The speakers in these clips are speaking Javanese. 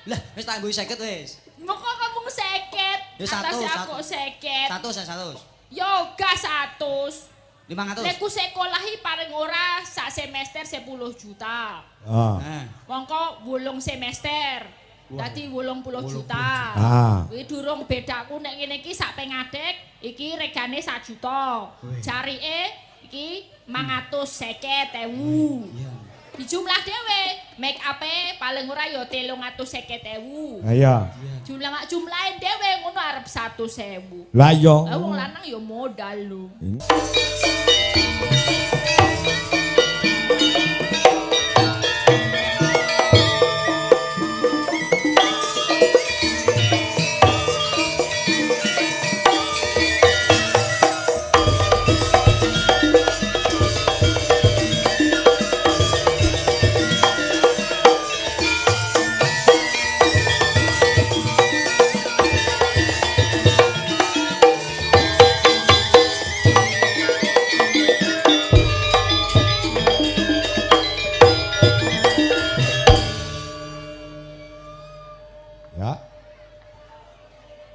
Lah, wis tak nggo 50 wis. Moko kamu 50. Ya, Atas 100, aku 50. 100. Yo gas 100. 500. Nek ku sekolahi paling ora sak semester 10 juta. Ah. Mongko 8 semester. Dadi 80 juta. Kuwi durung bedaku nek ngene iki sak pengadek iki regane 1 juta. Jarike iki 550.000. Iya. Dijumlah dhewe, make up-e paling ora ya 350.000. Iya. Jumlahin dhewe ngono arep 100.000. Lah iya. Wong lanang ya modal lho.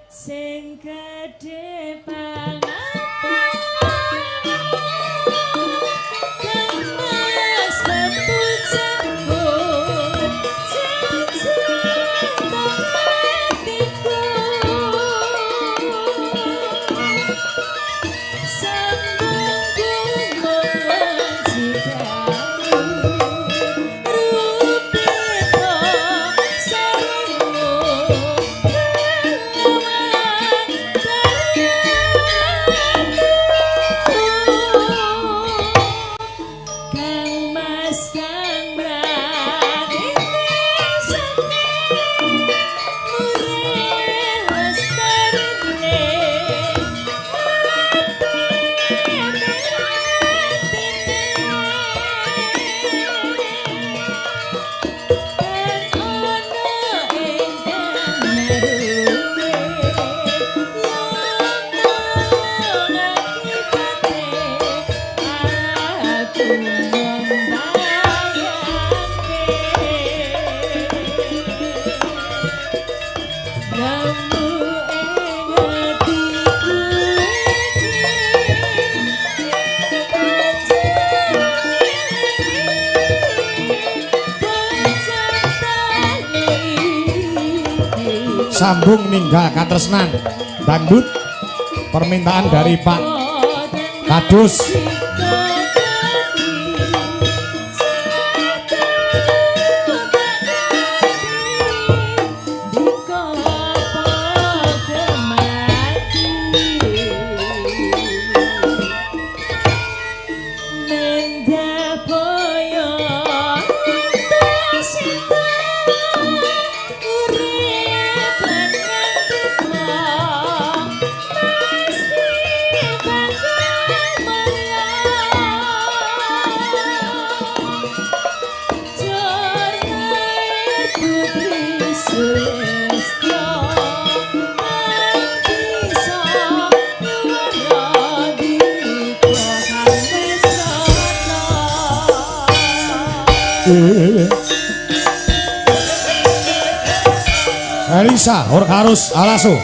Sing gedhe sambung ninggal katresnan dangdut permintaan dari Pak Kadus. Elisa Orkarus Alaso.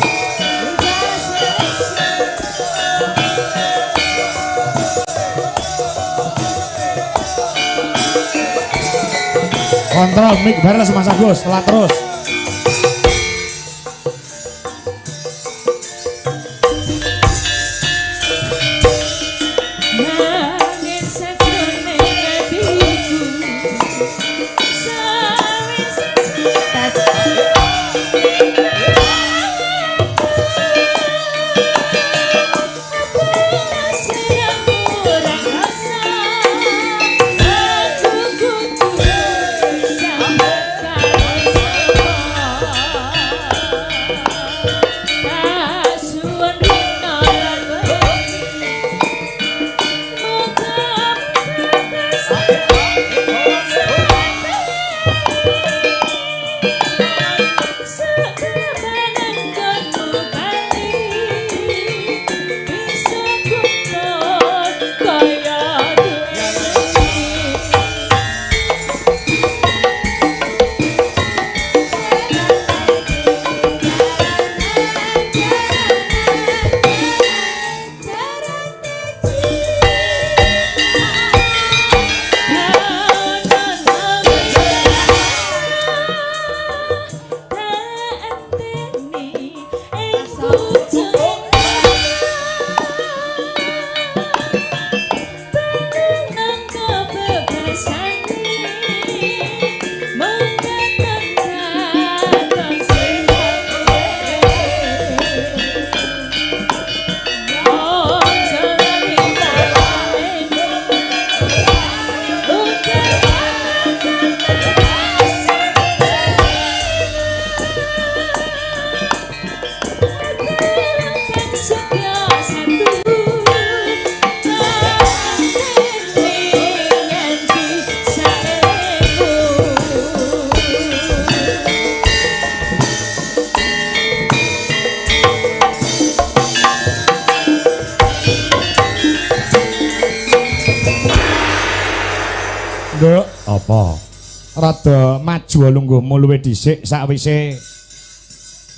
Kontrol mic bareng Mas Agus, telat terus. Aku rada maju lungguhmu luwih dhisik sakwise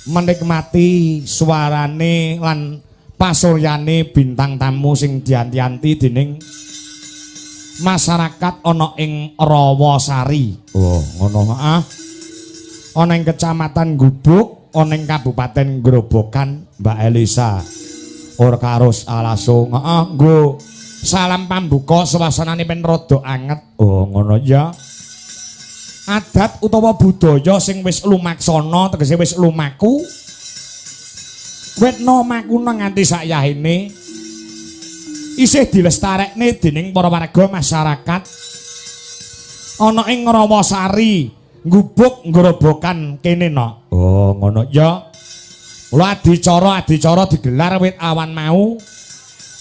menikmati suarane lan pasuryane bintang tamu sing dianti-anti dening masyarakat ana ing Rawasari. Oh, ngono ah. Ana ing Kecamatan Gubuk, ana ing Kabupaten Grobogan, Mbak Elisa. Orkarus Alaso, heeh, nggo salam pambuka suasanane pen rada anget. Oh, ngono ya. Adat utawa budaya sing wis lumaksana tegese wis lumaku. Wetno makuna nganti sakyahene isih dilestarekne dening para warga masyarakat ana ing Rawasari, Gubuk, Grobogan kene no. Oh, ngono ya. Mula adicara digelar wit awan mau.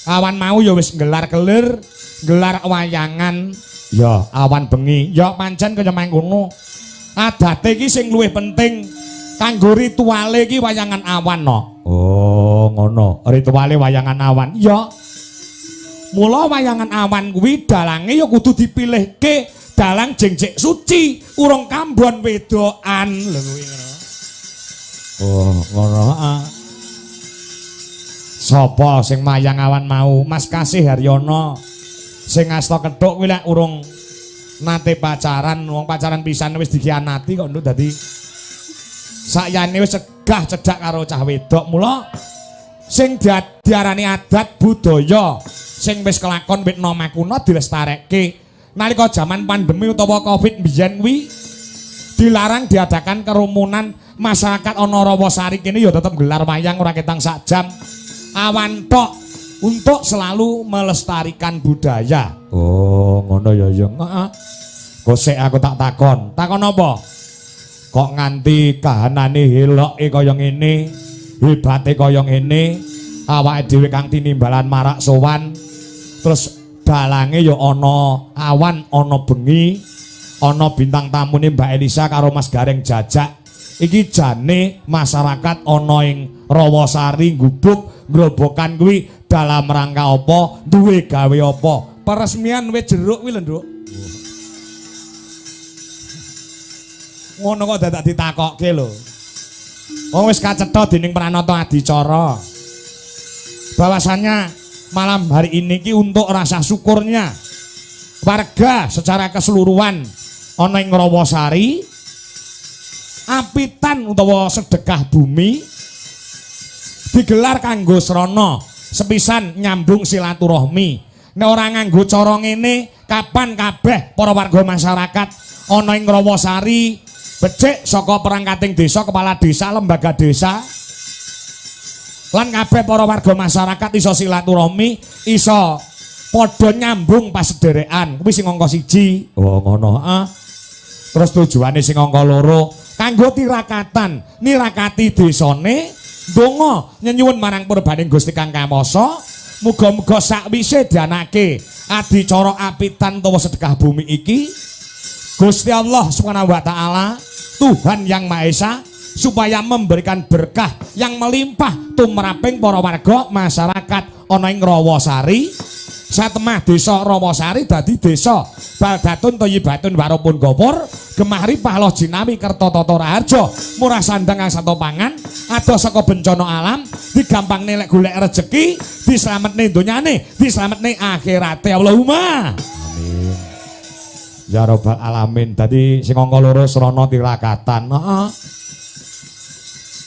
Awan mau ya wis gelar-gelir, gelar wayangan ya awan bengi. Ya pancen kaya mangkono. Adate iki sing luwih penting kanggo rituale iki wayangan awan no. Oh, ngono. Rituale wayangan awan. Ya. Mula wayangan awan kuwi dalange ya kudu dipilihke dalang jengjek suci, urung kambon wedokan. Lho kuwi ngono. Oh, ngono. Sapa sing mayang awan mau? Mas Kasih Haryono. Sing asta kethuk kuwi lek urung nate pacaran, wong pacaran pisan wis dikhianati kok nduk dadi sakyane wis cegah cedhak karo cah wedok. Mula sing diarani adat budaya sing wis kelakon wit nama kuna dilestarekke nalika jaman pandemi utawa Covid biyen kuwi dilarang diadakan kerumunan masyarakat ana Rawasari kene ya tetep gelar wayang ora ketang sak jam awan tok untuk selalu melestarikan budaya. Oh, ngono ya ya. Heeh. Kosek aku tak takon. Takon apa? Kok nganti kahanane heloke kaya ngene, hebate kaya ngene, awake dhewe kang tinimbalan marak sowan. Terus dalange ya ana awan, ana bengi, ana bintang tamune Mbak Elisa karo Mas Gareng Jajak. Iki jane masyarakat ana ing Rawasari, Gubuk, Grobogan kuwi dalam rangka apa, duwe gawe apa? Peresmian wit jeruk kuwi lho, Nduk. Ngono kok dadak ditakokke lho. Wong wis kacetha dening pranata adicara. Bahwasannya malam hari ini ki untuk rasa syukurnya warga secara keseluruhan ana ing Rawasari apitan utawa sedekah bumi digelar kanggo srana sepisan nyambung silaturahmi. Nek ora nganggo cara ngene kapan kabeh para warga masyarakat ana ing Rawasari becik saka perangkating desa, kepala desa, lembaga desa lan kabeh para warga masyarakat iso silaturahmi, iso padha nyambung pasederekan. Kuwi sing angka 1. Oh, ngono. Terus tujuane sing angka 2 kanggo tirakatan, nirakati desane, ndonga nyenyuwun marang purbaning Gusti Kang Kamasa, muga-muga sakwise dianake adicara apitan utawa sedekah bumi iki, Gusti Allah Subhanahu wa taala, Tuhan Yang Maha Esa, supaya memberikan berkah yang melimpah tumraping para warga masyarakat ana ing Rawasari. Satemah desa Rawasari dadi desa Baldatun Thayyibatun Warupun Gawur, Gemah Ripah Loh Jinawi Kertotata Raharja, murah sandang kang sato pangan, adoh saka bencana alam, digampangne lek golek rejeki, dislametne donyane, dislametne akhirate. Allahumma amin. Ya Rabbal alamin. Dadi sing angka 2 srana tirakatan. Heeh.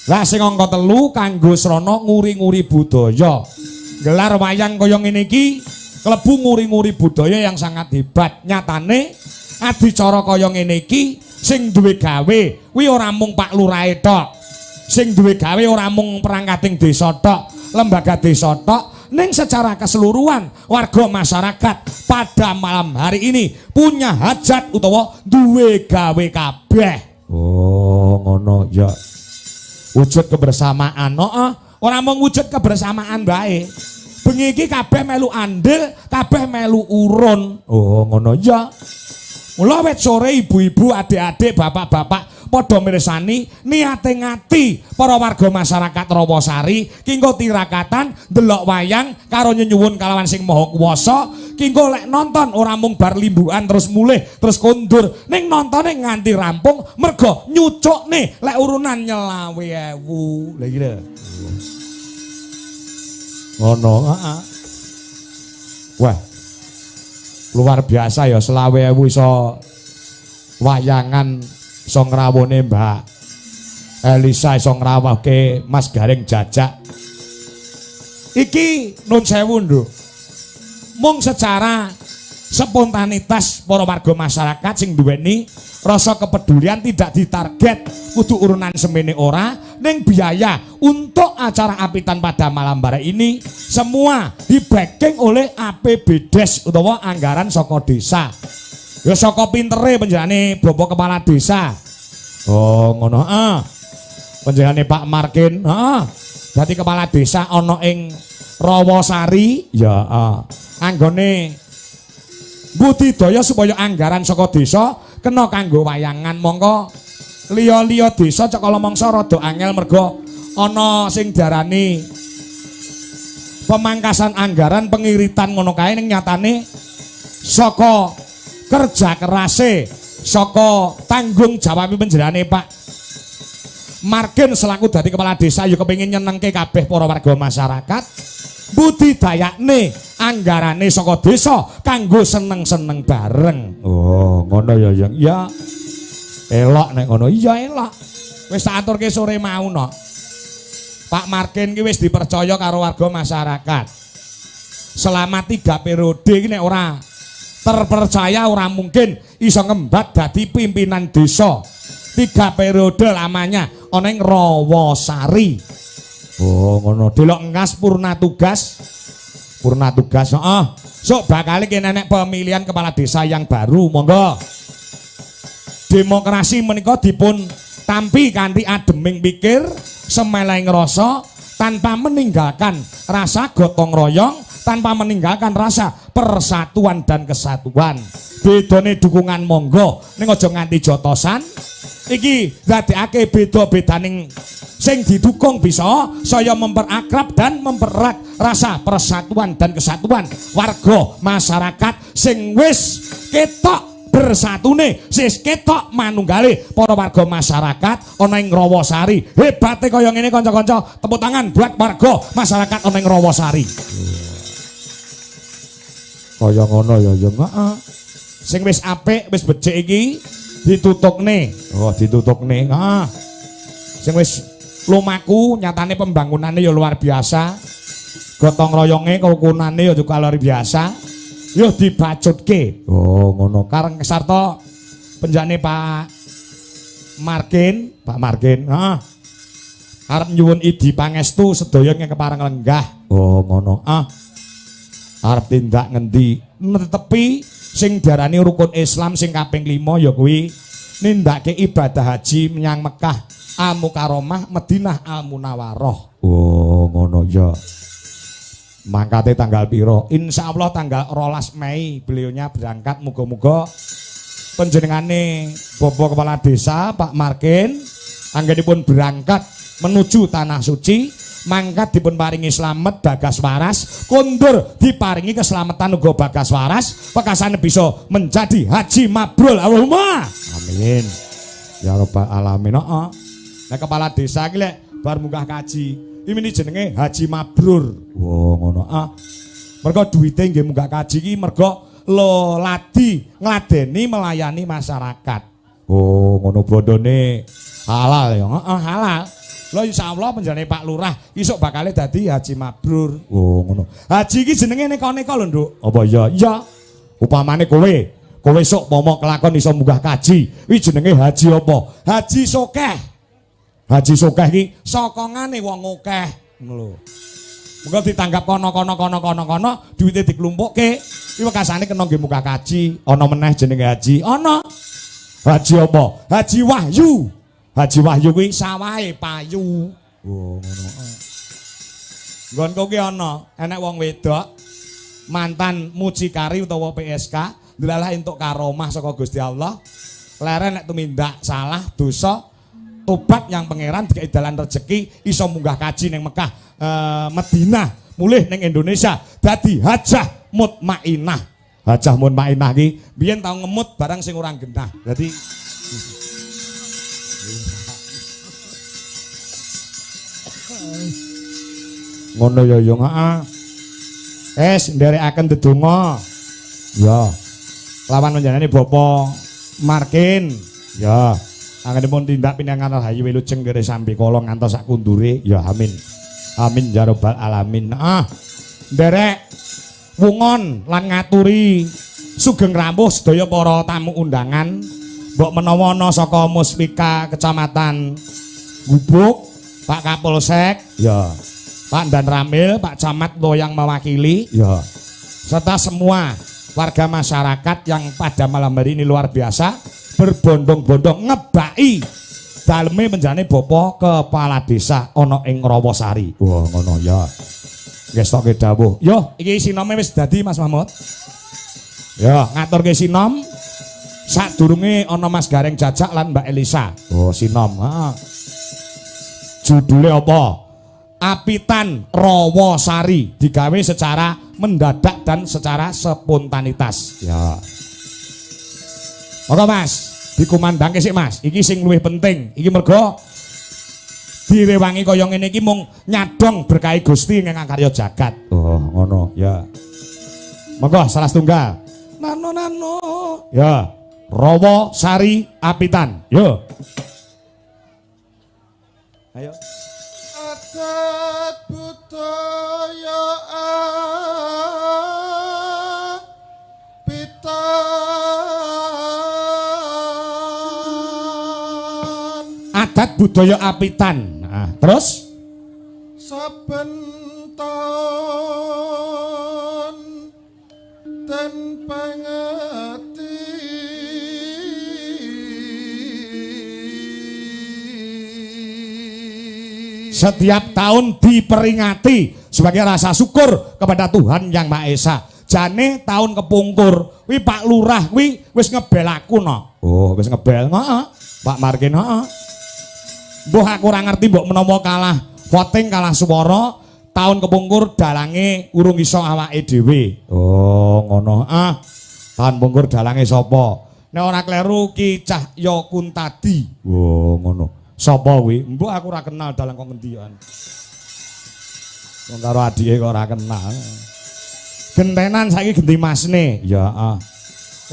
Lah sing angka 3 kanggo srana nguri-nguri budaya. Gelar wayang kaya ngene iki klebu nguri-nguri budaya yang sangat hebat. Nyatane adicara kaya ngene iki sing duwe gawe kuwi ora mung Pak Lurahe tok. Sing duwe gawe ora mung perangkating desa tok, lembaga desa tok, ning secara keseluruhan warga masyarakat pada malam hari ini punya hajat utawa duwe gawe kabeh. Oh, ngono ya. Wujud kebersamaan. Ora mung wujud kebersamaan bae. Bengi iki kabeh melu andil, kabeh melu urun. Oh, ngono ya. Mula wit sore ibu-ibu, adik-adik, bapak-bapak padha mirsani niate ngati para warga masyarakat Rawasari kinggo tirakatan ndelok wayang karo nyuwun kalawan sing maha kuwasa kinggo lek nonton ora mung bar limbukan terus mulih terus kondur ning nontone nganti rampung mergo nyucukne lek urunan nyelawe 1000 lha iki lho ngono heeh wah luar biasa ya selawe 1000 iso wayangan iso ngrawone Mbak Elisa iso ngrawake Mas Garing Jajak iki nun sewu nduk mung secara spontanitas para warga masyarakat sing duweni rasa kepedulian tidak ditarget kudu urunan semene ora ning biaya untuk acara apitan pada malam bare ini semua di-backing oleh APBDes utawa anggaran saka desa ya saka pintere panjenengane Bapak Kepala Desa oh ngono panjenengane Pak Markin dadi kepala desa ana ing Rawasari ya anggone budidaya supaya anggaran saka desa kena kanggo wayangan mongko liya-liya desa cekala mangsa rada angel mergo ana sing diarani pemangkasan anggaran pengiritan ngono kae ning nyatane saka kerja kerase saka tanggung jawab panjenengane Pak Margen selaku dadi kepala desa ya kepengin nyenengke kabeh para warga masyarakat budidayane anggarane saka desa kanggo seneng-seneng bareng. Oh, ngono ya yang ya. Elok nek ngono. Iya elok. Wis tak aturke sore mau no. Pak Markin ki wis dipercaya karo warga masyarakat. Selama 3 periode iki nek ora terpercaya ora mungkin iso ngembat dadi pimpinan desa. 3 periode lamanya ana ing Rawasari. Oh ngono delok ngas purna tugas sok bakal iki nenek pemilihan kepala desa yang baru monggo demokrasi menika dipun tampi kanthi ademing pikir semeleng rasa tanpa meninggalkan rasa gotong royong tanpa meninggalkan rasa persatuan dan kesatuan bedane dukungan monggo ning aja nganti jotosan iki dadekake beda-bedaning sing didukung bisa saya memperakrab dan mempererat rasa persatuan dan kesatuan warga masyarakat sing wis ketok bersatune sis ketok manunggale para warga masyarakat ana ing Rawasari hebate kaya ngene kanca-kanca tepuk tangan buat warga masyarakat ana ing Rawasari kaya ngono ya heeh sing wis apik wis becik iki ditutukne sing wis lumaku nyatane pembangunannya ya luar biasa gotong royongnya kerukunannya ya juga luar biasa ya dibacutke oh ngono kareng sarta penjane Pak Markin arep nyuwun idi pangestu sedaya kepareng lenggah oh ngono arep tindak ngendi netepi sing diarani rukun Islam sing kaping 5 ya kuwi nindakake ibadah haji menyang Mekah Al-Mukarramah Madinah Al-Munawwarah. Oh, ngono ya. Mangkate tanggal piro? Insyaallah tanggal 12 Mei beliaunya berangkat muga-muga panjenengane Bapak Kepala Desa Pak Markin anggenipun berangkat menuju tanah suci mangkat dipun paringi slamet bagas waras kondur diparingi keselamatan uga bagas waras pekasane bisa menjadi haji mabrur Allahumma amin ya rabbal alamin Nah kepala desa iki lek bar munggah kaji, ini jenenge haji mabrur. Wah ngono mergo duwite nggih munggah kaji iki mergo lo ladi ngladeni melayani masyarakat. Oh ngono bondone halal ya. Halal. Lo insyaallah penjane Pak Lurah isuk bakal dadi haji mabrur. Oh ngono. Haji iki jenenge neka-neka lho, Nduk. Apa iya? Iya. Upamane kowe sok pomo kelakon iso munggah kaji, iki jenenge haji apa? Haji sokeh. Haji sokeh iki sokongane wong akeh ngono lho. Muga ditanggap kono duwite diklumpukke. Iki wekasane kena nggih muka kaji, ana meneh jenenge haji. Ana. Haji apa? Haji Wahyu. Haji Wahyu kuwi sawahe payu. Oh ngono. Nggonku ki ana enek wong wedok mantan mucikari utawa PSK ndelalah entuk karomah saka Gusti Allah. leren nek tumindak salah dosa tobat yang pangeran dikai dalan rezeki iso munggah kaji ning Mekah Madinah mulih ning Indonesia dadi hajah mutmainah. Hajah mutmainah iki biyen tau ngemut barang sing ora genah. Dadi ngono ya yo heeh. Nderekaken dedonga. Ya. Lawan panjenengane Bapak Markin. Ya. Anggenipun tindak pinangan rahayu wilujeng kere sampe kala ngantos sak kundure. Ya amin. Amin ya rabbal alamin. Nderek wungon lan ngaturi sugeng rawuh sedaya para tamu undangan. Mbok menawa ana saka Muspika Kecamatan Gubuk, Pak Kapolsek, ya. Pak Dan Ramil, Pak Camat yang mewakili, ya. Serta semua warga masyarakat yang pada malam hari ini luar biasa berbondong-bondong ngebaki daleme menjane Bapak Kepala Desa ana ing Rawasari. Wah, ngono ya. Nggih stoke dawuh. Yo, iki sinome wis dadi Mas Mahmud. Ya, ngaturke sinom. Sadurunge ana Mas Gareng Jajak lan Mbak Elisa. Oh, sinom. Heeh. Judule apa? Apitan Rawasari digawe secara mendadak dan secara spontanitas. Ya. Monggo Mas, dikumandangke sik Mas. Iki sing luwih penting. Iki mergo direwangi kaya ngene iki mung nyadong berkahi Gusti ing karya jagat. Oh, ngono ya. Monggo salah setunggal. Nano. Ya. Rawasari Apitan. Yo. Ayo. Adat budaya apitan. Adat budaya apitan. Nah, terus Saben taun ten pangati setiap tahun diperingati sebagai rasa syukur kepada Tuhan Yang Maha Esa. Jane tahun kepungkur, wi Pak Lurah wi wis ngebel aku no. Oh, wis ngebel. Heeh. Pak Markin, heeh. Mbah aku ora ngerti mbok menawa kalah voting kalah swara, tahun kepungkur dalange urung iso awake dhewe. Oh, ngono. Tahun pungkur dalange sapa? Nek ora kleru Ki Cahya Kuntadi. Oh, ngono. Sapa kuwi? Mbok aku ora kenal dalang kok ngendian. Wong karo adike kok ora kenal. Gentenan saiki genti masne. Ya, heeh.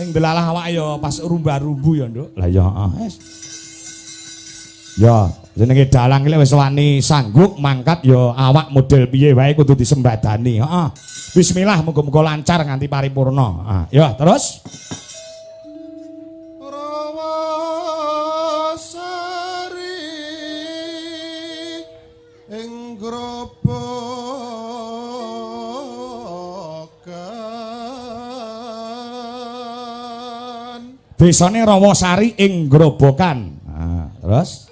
Ning delalah awake ya pas rumba-rumbu ya, Nduk. Lah ya, heeh. Ya, jenenge dalang iki wis wani sanggup mangkat ya awak model piye wae kudu disembadani. Heeh. Bismillah muga-muga lancar nganti paripurna. Ya, terus desane Rawasari ing Grobogan. Nah, terus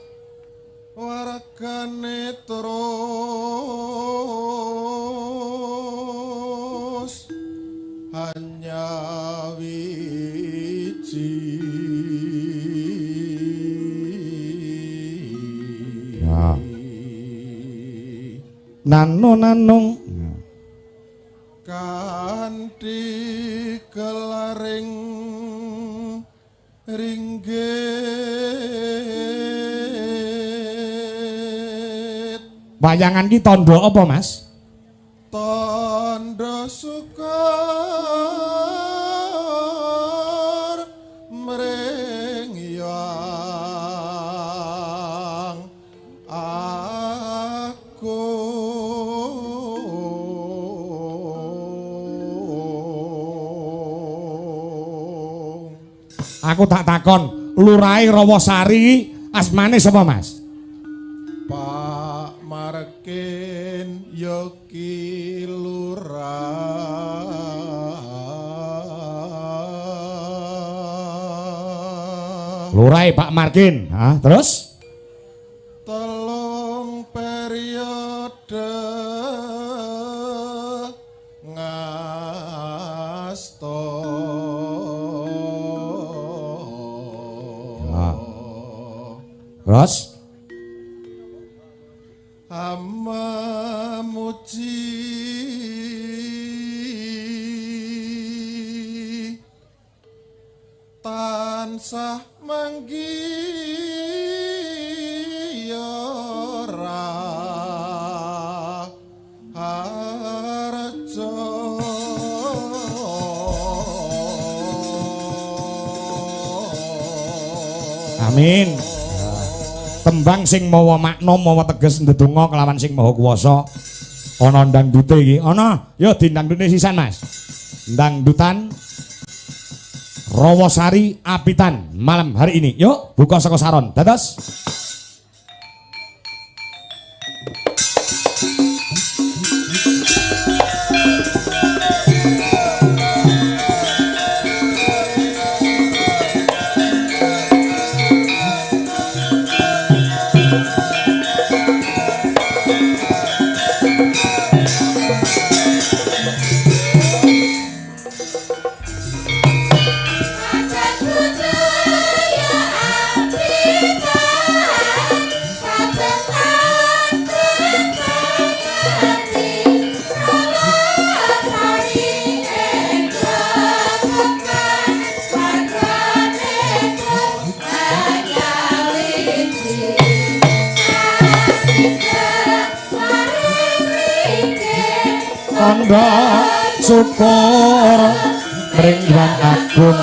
wargane terus hanya wiji. Ya. Nanung kanthi kelaring ringgit. Wayangan ki tandha apa, Mas? Tandha syukur mring yang aku. Aku tak takon, Lurahe Rawasari asmane sapa, Mas? Pak Markin Yoki Lurah. Lurahe Pak Markin. Hah, terus? Telung periode ngasta. Ros. Amma muji tansah manggi ora harjo Amin. Tembang sing mawa makna mawa teges ndedonga kelawan sing maha kuwasa. Ana ndangdute iki. Ana, ya dindangdute sisan, Mas. Ndangdutan Rawasari Apitan malam hari ini. Yuk, buka saka saron. Dados. Tanda syukur ring Hyang Agung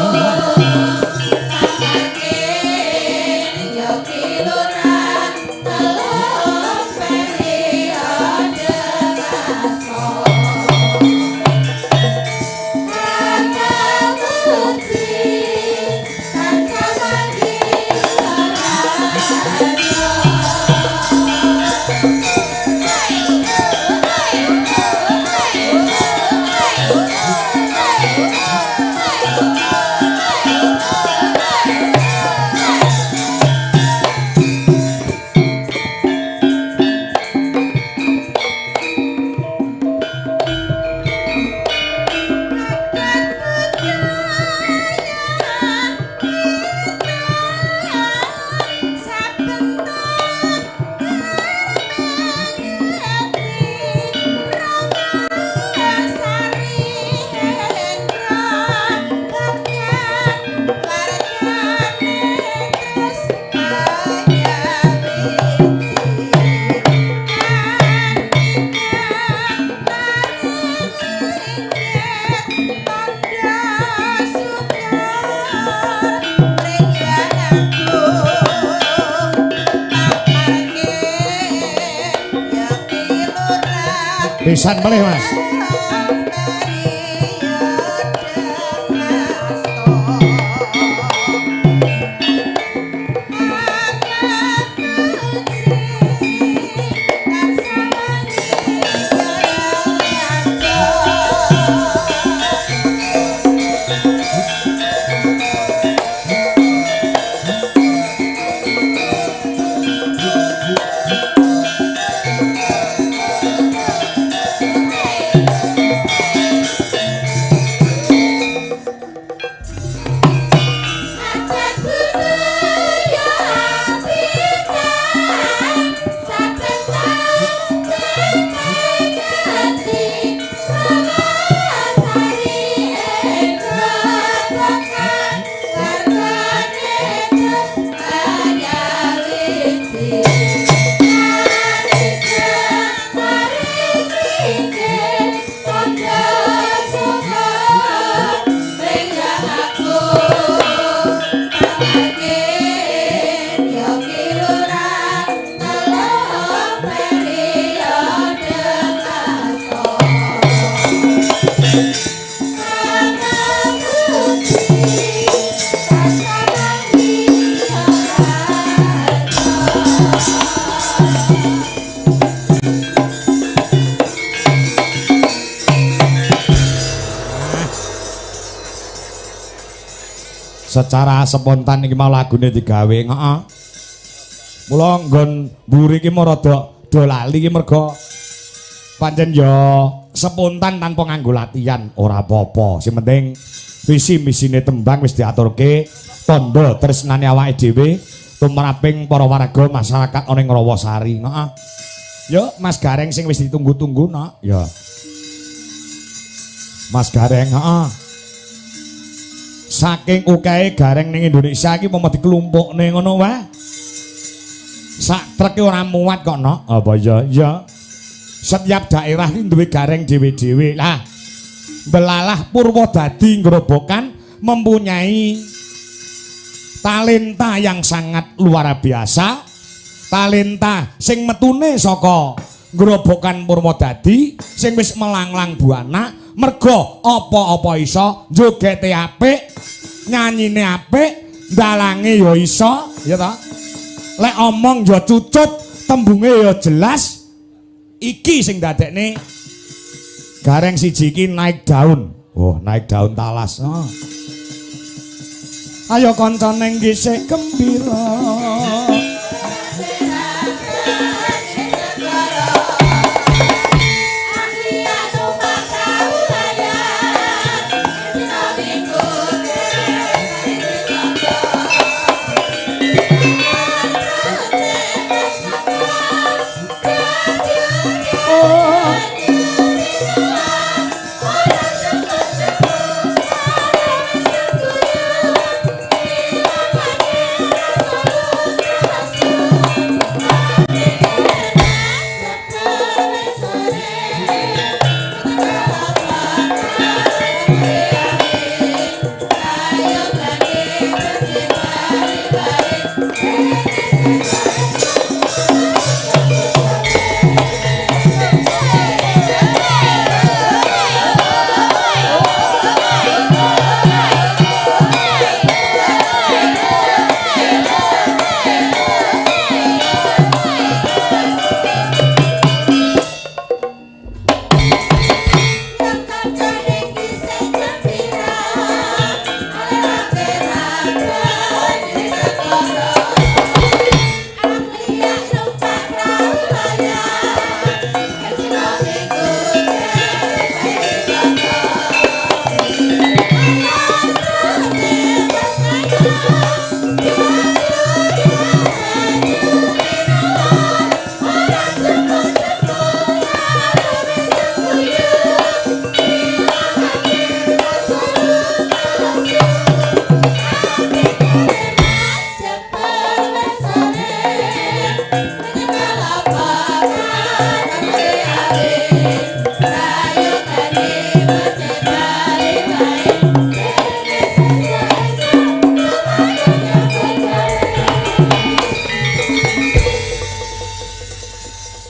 pisan boleh Mas. Secara spontan iki mau lagune digawe heeh. Mula nggon mburi iki mau rada do lali iki mergo pancen ya spontan tanpa nganggo latihan ora apa-apa. Sing penting visi misine tembang wis diaturke, tandha tresnane awake dhewe, tumraping para warga masyarakat ana ing Rawasari. Heeh. Yo Mas Gareng sing wis ditunggu-tunggu nak. Ya. Mas Gareng, heeh. Saking ukae gareng ning Indonesia iki mau dikelumpukne ngono wae. Sak trek ora muat kok nok. Apa ya? Ya. Setiap daerah iki duwe gareng dhewe-dhewe. Lah. Belalah Purwodadi Grobogan mempunyai talenta yang sangat luar biasa. Talenta sing metune saka Grobogan Purwodadi sing wis melanglang buana mergo apa-apa iso jogete apik, nyanyine apik, dalange ya iso, ya ta? Lek omong ya cucut, tembunge ya jelas. Iki sing dadekne gareng siji iki naik daun. Oh, naik daun talas. Oh. Ayo kanca ning gisik gembira.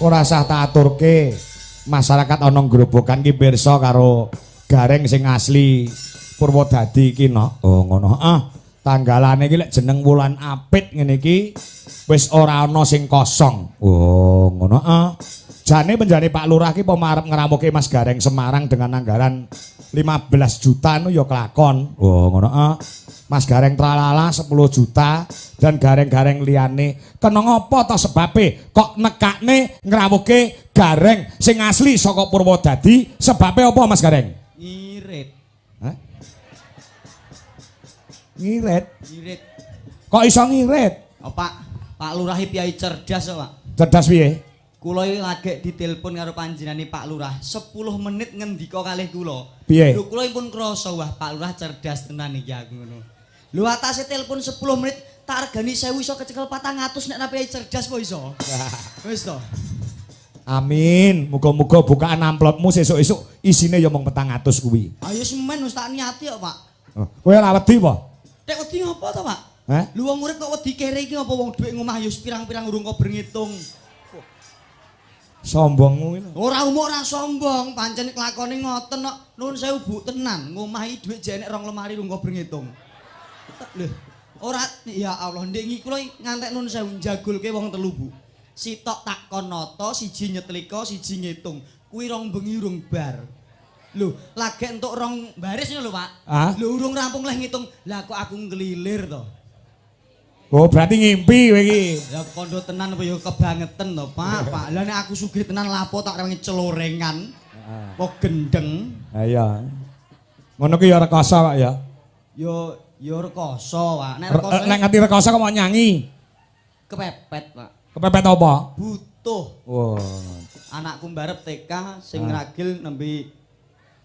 Ora sah tak aturke masyarakat ana Grobogan ki pirsa karo gareng sing asli Purwodadi iki no. Oh ngono. Tanggalane iki lek jeneng wulan Apit ngene iki wis ora ana sing kosong. Oh ngono. Jane penjane Pak Lurah ki pemarep ngeramuke Mas Gareng Semarang dengan anggaran 15 juta nu ya kelakon. Oh ngono. Mas Gareng tralala 10 juta dan gareng-gareng liyane. Kena ngopo to sebabe kok nekakne ngrawuke gareng sing asli saka Purwodadi? Sebabe apa Mas Gareng? Ngirit. Hah? Ngirit? Ngirit. Kok iso ngirit? Oh, Pak Lurah piyai cerdas kok, Pak. Cerdas piye? Kula iki lagi ditelepon karo panjenengane Pak Lurah 10 menit ngendika kalih kula. Piye? Lho kula pun krasa wah Pak Lurah cerdas tenan iki aku ngono. Lho atase telepon 10 menit tak regani 1000 iso kecekel 400 nek napi cerdas kok iso. Wis to. Amin. Muga-muga bukaan amplopmu sesuk-esuk isine ya mung 400 kuwi. Ayo semen wis tak niati kok, Pak. Kowe ora wedi apa? Nek wedi ngopo to, Pak? Hah? Lho wong urip kok wedi kere iki apa wong dhuwit ngomah yo pirang-pirang urung kok berngitung. Sombongmu iki. Ora umuk ora sombong, pancen kelakone ngoten kok. Nuwun sewu Bu tenan, ngomahi dhuwit jek nek 2 lemari urung kok berngitung. Lho, ora ya Allah, ndek iki kula ngantek nuwun sewu njagulke wong 3 Bu. Sitok takon nata, siji nyetlika, siji ngitung. Kuwi 2 bengi urung bar. Lho, lagi entuk 2 baris ngono lho, Pak. Lho urung rampung leh ngitung. Lah kok aku nglilir to. Oh, berarti ngimpi kowe iki. Ya kondo tenan apa ya kebangetan to, Pak. Pak, lah nek aku sugih tenan lapo tak rewangi celorengan. Apa gendeng. Ha iya. Ngono ki ya rekoso kok ya. Ya rekoso, Pak. Nek rekoso nek ngerti rekoso kok mau nyanyi. Kepepet, Pak. Kepepet apa? Butuh. Wah. Anakku mbarep TK sing ragil nembe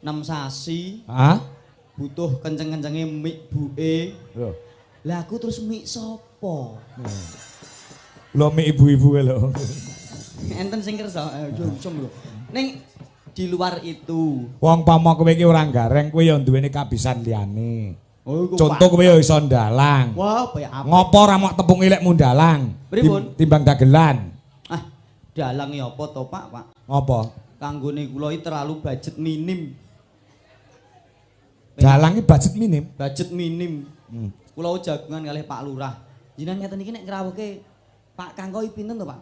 6 sasi. Hah? Butuh kenceng-kencenge mik buke. Lho. Lah aku terus mik sapa? Lho mik ibu-ibu lho. Enten sing kersa, jom lho. Ning di luar itu. Wong pama kowe iki ora gareng, kowe ya duweni kabisan liyane. Oh, iku Contoh kowe ya iso ndalang. wah, apa ya apa? Ngopo ora mok tepung ilekmu ndalang? Pripun? Timbang dagelan. Ah, dalang ya apa to, Pak? Apa? Kanggone kula iki terlalu budget minim. Dalang iki budget minim. Budget minim. Kula jagungan kalih Pak Lurah. Jenengan ngeten iki nek ngrawuhke Pak Kangko iki pinten to, Pak?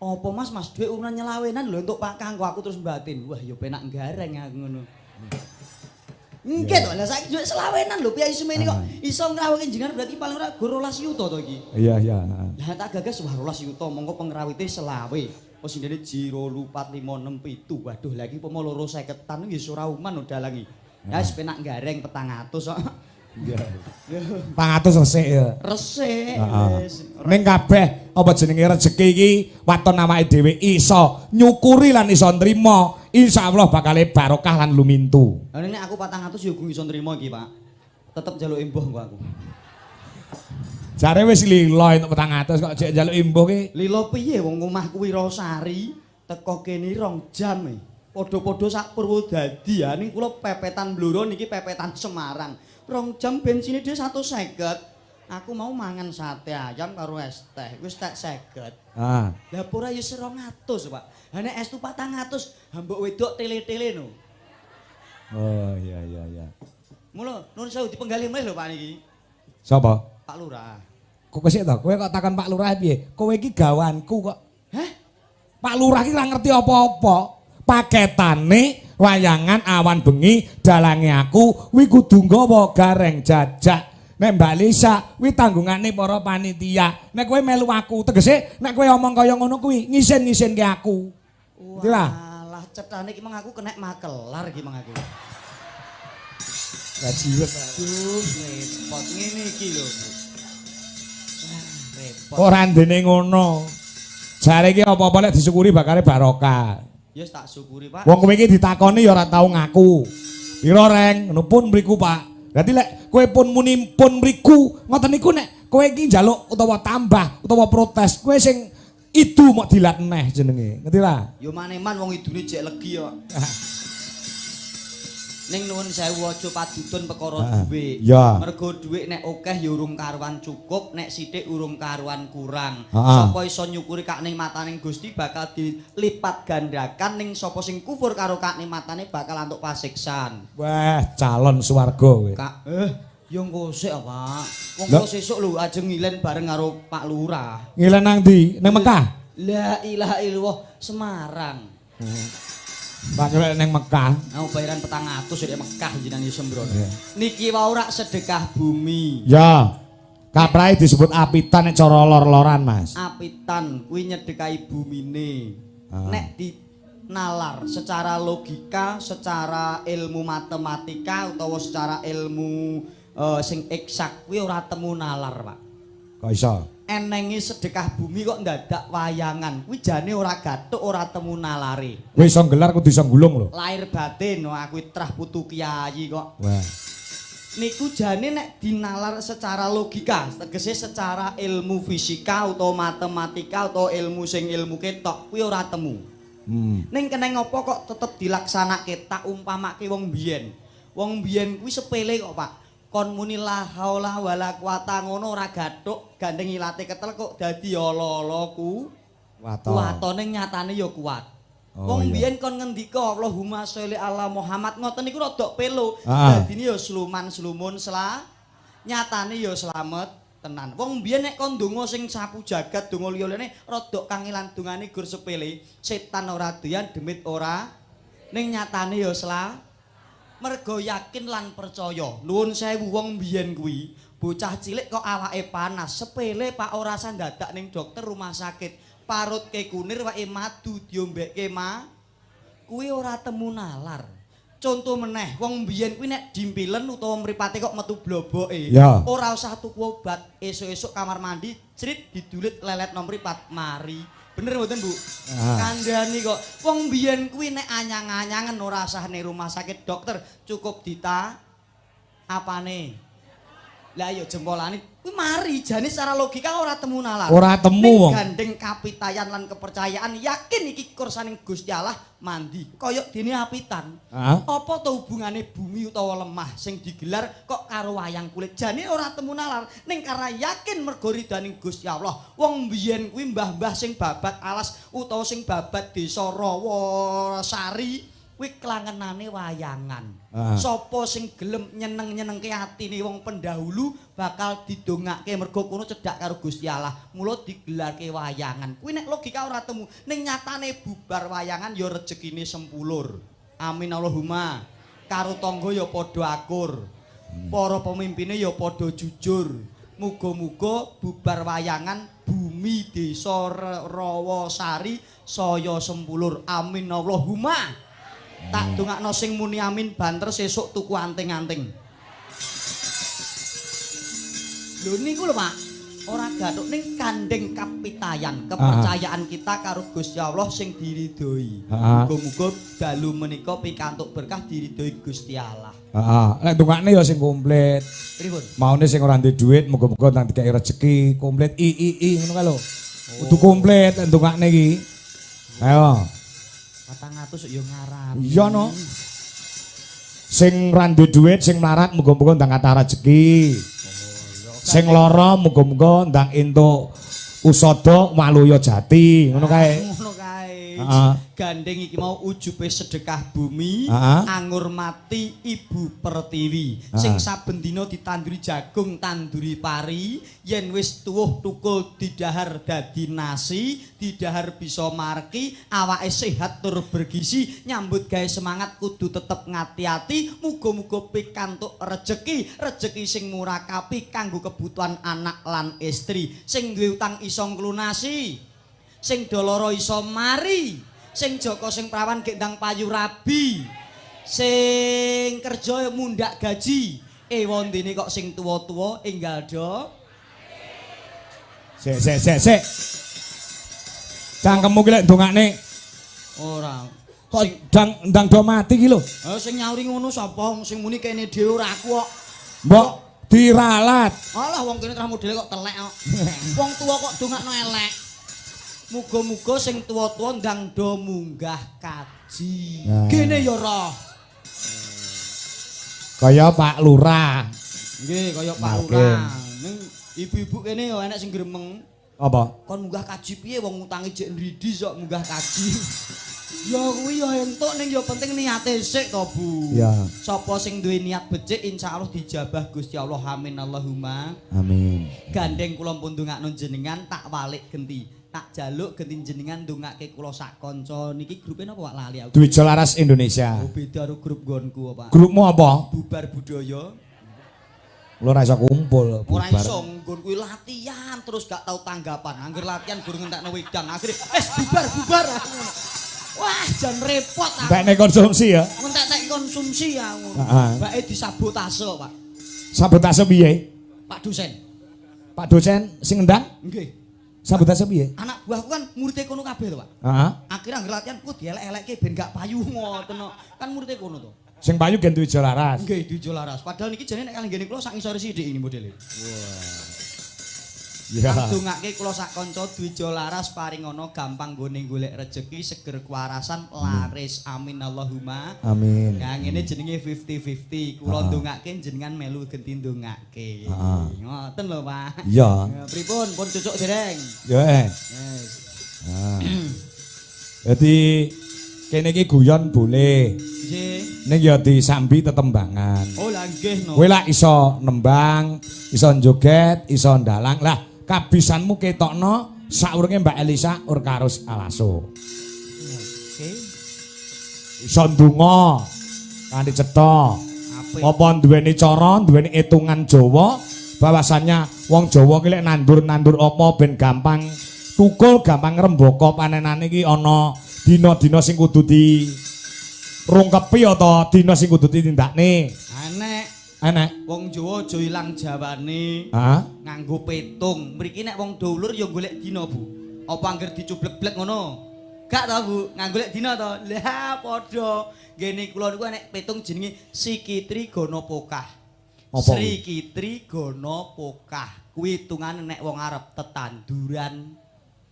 Apa Mas dhuwit urunan nyelawenan lho untuk Pak Kangko aku terus batin. Wah, ya penak gareng aku ngono. Engke to, lah saiki dhuwit selawenan lho piye semene kok iso ngrawuhke jenengan berarti paling ora go 12 yuta to iki. Iya, iya. Lah tak gagas wah 12 yuta mongko pengrawite selawe. Posindene jiro 456 Waduh, lagi pomo loro 50-an wis ora uman lho dalangi. Ya wis penak gareng 400 kok. Iya. 400 resik ya. Resik. wis. Ning kabeh apa jenenge rezeki iki waton awake dhewe iso nyukuri lan iso nrimo, insyaallah bakal barokah lan lumintu. Lah nek aku 400 ya gue iso nrimo iki, Pak. Tetep njaluk embuh kok aku. Jare wis lilo entuk 400 kok jek njaluk imbuh ki. Lilo piye wong omahku Wirasari teko kene 2 jam e. Padha-padha sak Purwodadi ya ning kula pepetan Blora niki pepetan Semarang. 2 jam bensine dhewe 150. Aku mau mangan sate ayam karo es teh. Wis tak 50. Ah. Lah pura ya 200, Pak. Lah nek es tu 400, mbok wedok tele-tele no. Oh iya iya iya. Mula nuwun sewu dipenggali mleh lho Pak niki. Sapa? Pak Lurah. Kok sik to? Kowe kok takon Pak Lurah piye? Kowe iki gawanku kok. Hah? Pak Lurah iki ora ngerti apa-apa. Paketane wayangan awan bengi dalange aku kuwi kudu nggawa gareng jajak. Nek Mbak Lisa kuwi tanggungane para panitia. Nek kowe melu aku, tegese nek kowe omong kaya ngono kuwi ngisin-ngisinke aku. Walah, cethane iki mang aku kena makelar iki mang aku. Gajiwet. Aduh, repot ngene iki lho. Wah, repot. Ora ndene ngono. Jare iki apa-apa nek disyukuri bakare barokah. Ya tak syukuri, Pak. Wong kowe iki ditakoni ya ora tau ngaku. Pira reng? Ngono pun mriku, Pak. Berarti lek kowe pun muni pun mriku, ngoten niku nek kowe iki njaluk utawa tambah utawa protes, kowe sing idu mok dilat neh jenenge. Ngerti ra? Yo maneman wong idune jek legi kok. Ning nuwun sewu aja padudon perkara dhuwit. Ya. Mergo dhuwit nek akeh ya urung karuan cukup, nek sithik urung karuan kurang. Ha. Sapa iso nyukuri kaknikmataning Gusti bakal dilipat gandakan ning sapa sing kufur karo kaknikmatane bakal antuk pasiksan. Wah, calon swarga kowe. Kak, yo engko sik Pak. Wong kok sesuk lho ajeng ngilen bareng karo Pak Lurah. Ngilen nang ndi? Nang Mekah. La ilaha illallah Semarang. Pak Lurah nang Mekah. Aku bayaran 400 di Mekah jenengan Sembrono. Niki wae ora sedekah bumi. Ya. Kaprahe disebut apitan nek cara lor-loran, Mas. Apitan kuwi nyedekahi bumine. Nek dinalar secara logika, secara ilmu matematika utawa secara ilmu sing eksak kuwi ora temu nalar, Pak. Kok iso? Enengi sedekah bumi kok ndadak wayangan. Kuwi jane ora gathuk, ora temu nalare. Kowe iso gelar kudu iso gulung lho. Lahir batin, aku trah putu kiai kok. Wah. Niku jane nek dinalar secara logika, tegese secara ilmu fisika utawa matematika utawa ilmu sing ilmu ketok kuwi ora temu. Ning keneng apa kok tetep dilaksanake tak umpamake wong biyen. Wong biyen kuwi sepele kok, Pak. Kon muni la haula wala quwata ngono ora gathuk, gandeng ilate ketel kok dadi ala-ala ku. Kuwatane nyatane ya kuat. Wong biyen kon ngendika Allahumma sholli ala Muhammad ngoten niku rada pelo. Dadine ya sluman-slumun nyatane ya slamet tenan. Wong biyen nek kon ndonga sing sapu jagat, donga liya-liyane rada kangelan dongane gur sepele. Setan ora doyan, demit ora. Ning nyatane ya mergo yakin lan percaya. Nuwun sewu wong biyen kuwi, bocah cilik kok awake panas, sepele Pak ora usah dadak ning dokter rumah sakit. Parutke kunir wae madu diombekke kuwi ora temu nalar. contoh meneh wong mbiyen kuwi nek dimpilen utawa mripate kok metu bloboke Ya. ora usah tuku obat esuk-esuk kamar mandi crit didulit lelet nomor 4 mari bener mboten Bu kandhani kok wong mbiyen kuwi nek anyang-anyangen ora usah ning rumah sakit dokter cukup apane lah ya jempolane kuwi mari jane secara logika ora temu nalar ora temu wong gandeng kapitayan lan kepercayaan yakin iki kursaning Gusti Allah mandi kaya dene apitan apa to hubungane bumi utawa lemah sing digelar kok karo wayang kulit jane ora temu nalar ning karena yakin mergo ridaning Gusti Allah wong mbiyen kuwi mbah-mbah sing babat alas utawa sing babat desa Rawasari kuwi klangenane wayangan. Sapa sing gelem nyeneng-nyenengke atine wong pendahulu bakal didongake mergo kono cedhak karo Gusti Allah. Mula digelarke wayangan. Kuwi nek logika ora temu. Ning nyatane bubar wayangan ya rezekine sempulur. Amin Allahumma. Karo tangga ya padha akur. Para pemimpine ya padha jujur. Muga-muga bubar wayangan bumi desa Rawasari saya sempulur. Amin Allahumma. Tak dongakno sing muni amin banter sesuk tuku anting-anting. Lho niku lho Pak, ora gathuk ning kandeng kapitayan, kepercayaan kita karo Gusti Allah sing diridhoi. Muga-muga dalu menika pikantuk berkah diridhoi Gusti Allah. Heeh, nek dongakne ya sing komplit. Pripun? Maune sing ora ndek dhuwit muga-muga nang dikai rezeki komplit ngono kae lho. Kudu komplit nek dongakne iki. Ayo. 400 yo ngaram. Iya no. Sing randu duit, sing melarat muga-muga ndang kathah rezeki. Sing lara muga-muga ndang entuk usada waluya jati, ngono kae. Ngono kae. Gandeng iki mau ujube sedekah bumi, anggur mati Ibu Pertiwi. Sing saben dina ditanduri jagung, tanduri pari, yen wis tuwuh tukul didahar dadi nasi, didahar bisa marki, awake sehat tur bergizi, nyambut gawe semangat kudu tetep ngati-ati, muga-muga pikantuk rejeki sing murakapi kanggo kebutuhan anak lan istri, sing duwe utang iso nglunasi, sing doloro iso mari. Sing Joko sing prawan gek ndang payu rabi. Sing kerja mundak gaji. Wondene kok sing tuwa-tuwa enggal do. Sik. Cangkemmu ki lek ndongakne ora. Kok ndang do mati ki lho. Sing nyauri ngono sapa? Sing muni kene dhewe ora aku kok. Mbok diralat. Alah wong kene terus modele kok telek kok. Wong tuwa kok dongakno elek. Muga-muga sing tuwa-tuwa ndang do munggah kaji. Kene ya roh. Kaya Pak Lurah. Nggih, kaya Pak Lurah. Ning ibu-ibu kene ya enek sing gremeng. Apa? Kon munggah kaji piye wong utange jek nridi sok munggah kaji. Ya kuwi ya entuk ning ya penting niate sik to, Bu. Ya. Sapa sing duwe niat becik insyaallah dijabah Gusti Allah. Amin Allahumma. Amin. Gandeng kula pun ndongakno jenengan tak walik genti. Tak jaluk genti jenengan ndongake kula sak kanca niki grupe napa Pak lali aku. Dwija Laras Indonesia. Oh, beda karo grup gonku Pak. Grupmu apa? Bubar budaya. Lu ora iso kumpul. Ora iso nggon kuwi latihan terus gak tau tanggapan. Angger latihan gur ngentekno wedang. Akhire bubar. Wah, jan repot aku. Mbakne konsumsi ya. Ngentek konsumsi aku. Mbake disabotase Pak. Sabotase piye? Pak dosen. Pak dosen sing ndang? Nggih. Sabotase piye? Anak buahku kan muridé kono kabeh to, Pak. Heeh. Akhire angger latihan ku dielek-elekke ben gak payu ngoten no. Kan muridé kono to. Sing payu gen Dwija Laras. Nggih, Dwija Laras. Padahal niki jane nek kalih ngene kula sak ngisore sithik ini modele. Wah. Ya. Dongake kula sak kanca Dwija Laras paringono gampang nggone golek rejeki, seger kewarasan, laris. Amin Allahumma. Amin. Nah, ngene jenenge 50-50. Kula ndongake jenengan melu genti ndongake. Ngoten lho, Pak. Iya. Pripun? Pun cucuk dereng. Ya. Yes. Jadi kene iki guyon boleh. Nggih. Ning ya disambi tetembangan. Oh, lah nggih no. Kowe lak iso nembang, iso joget, iso ndalang. Lah kabisanmu ketokno saurunge Mbak Elisa ur karo Alaso. Oke. Iso ndonga kanthi cetha. Apa duweni cara, duweni itungan Jawa, bahwasannya wong Jawa ki lek nandur-nandur apa ben gampang tukul, gampang ngrembaka panenane iki ana dina-dina sing kudu rungkepi atau dina sing kudu ditindakne? Enek. Wong Jawa aja ilang jawane. Nganggo petung. Mriki nek wong dulur ya golek dina, Bu. Apa angger dicublek-blek ngono? Gak ta, Bu? Nganggo golek dina to. Lah padha. Ngene kula niku enek petung jenenge Sikitri Gana Pokah. Sikitri Gana Pokah. Kuwi hitungane nek wong arep tetanduran.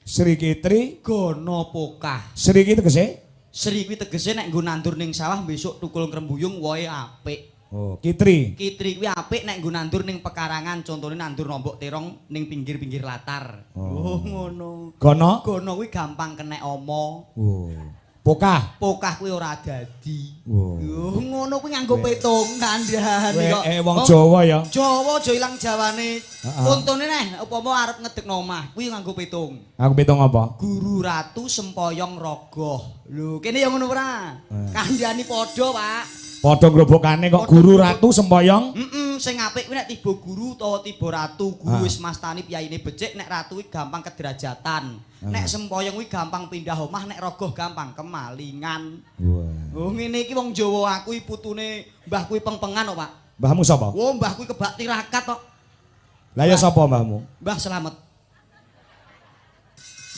Sikitri Gana Pokah. Sri iki tegese? Sri kuwi tegese nek nggo nandur ning sawah besok tukul krembuyung wohe apik. Oh, kitri. Kitri kuwi apik nek nggo nandur ning pekarangan, contone nandur lombok terong ning pinggir-pinggir latar. Oh, ngono. Gana? Gana kuwi gampang kenek omo. Oh. Pokah. Pokah kuwi ora dadi. Oh. Ngono kuwi nganggo petung kandhani kok. Wong Jawa ya. Jawa aja ilang jawane. Contone neh upama arep ngedekno omah, kuwi nganggo petung. Aku petung apa? Guru Ratu Sempoyong Rogoh. Lho, kene ya ngono ora? Kandhani padha, Pak. Padha grobokane kok Guru Ratu Sempoyong. Sing apik kuwi nek tiba guru utawa tiba ratu, guru wis mastani piyaine becik, nek ratu kuwi gampang kederajatan. Nek sempoyong kuwi gampang pindah omah, nek rogoh gampang kemalingan. Oh ngene iki wong Jawa, aku putune mbah kuwi pengpengan kok, Pak. Mbahmu sapa? Oh, mbah kuwi kebak tirakat kok. Lah ya sapa mbahmu? Mbah Slamet.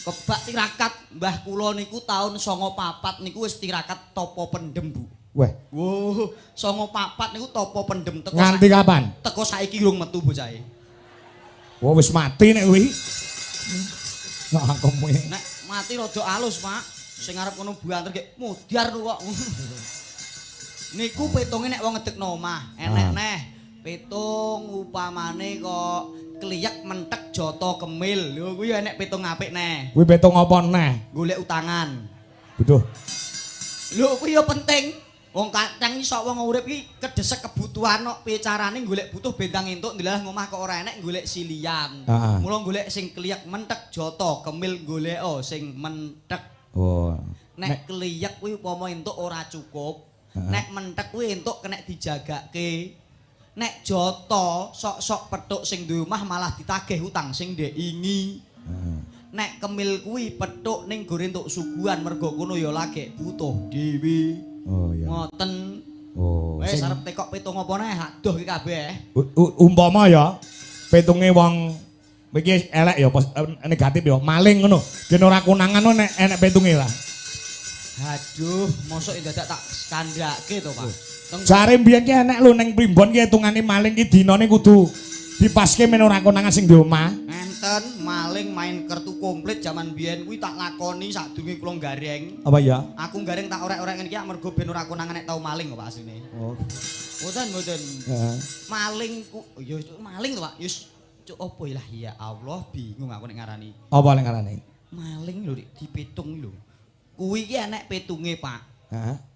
Kebak tirakat, mbah kula niku taun 94 niku wis tirakat topo pendem, Bu. Weh. Wow, 94 niku topo pendem teko. Nganti kapan? Teko saiki urung metu bocahe. Oh wis mati nek kuwi. Nah, kowe. Nek mati rada alus, Pak. Sing arep ngono buanter gek mudyar kok. Niku petunge nek wong ngedekno omah, enek neh. Petung upamane kok kliyak mentek joto kemil. Lho kuwi enek petung apik neh. Kuwi petung apa neh? Golek utangan. Butuh. Lho kuwi ya penting. Wong kacang iso wong urip iki kedesek kebutuhan kok piye carane golek butuh bentang entuk ndelah ngomah kok ora enek golek silian. Mula golek sing kliyak mentek joto, kemil golek sing mentek. Oh. Nek kliyak kuwi upama entuk ora cukup. Nek mentek kuwi entuk kena dijagake. Nek joto sok-sok petuk sing duwe omah malah ditagih utang sing ndek ingi. Nek kemil kuwi petuk ning gore entuk suguhan mergo kono ya lagi butuh dhewe. Oh iya. Ngoten. Oh. Wis arep tekok petung apa neh adoh iki kabeh. Umpama ya petunge wong iki elek ya negatif ya maling ngono. Den ora konangan nek enek petunge lah. Aduh, mosok dadak tak kandhake to, Pak. Jare mbiyen ki enek lho ning primbon ki hitungane maling ki dinane kudu dipaske men ora konangan sing di omah. Enten maling main kartu komplit jaman biyen kuwi tak lakoni sadurunge kula gareng. Apa ya? Aku gareng tak orek-orek ngene iki mergo ben ora konangan nek tau maling kok Pak asline. Oh. Mboten. Maling ku ya maling to, Pak. Ya cuk opo lah ya Allah bingung aku nek ngarani. Apa nek ngarani? Maling lho dipitung lho. Kuwi ki enek petunge, Pak.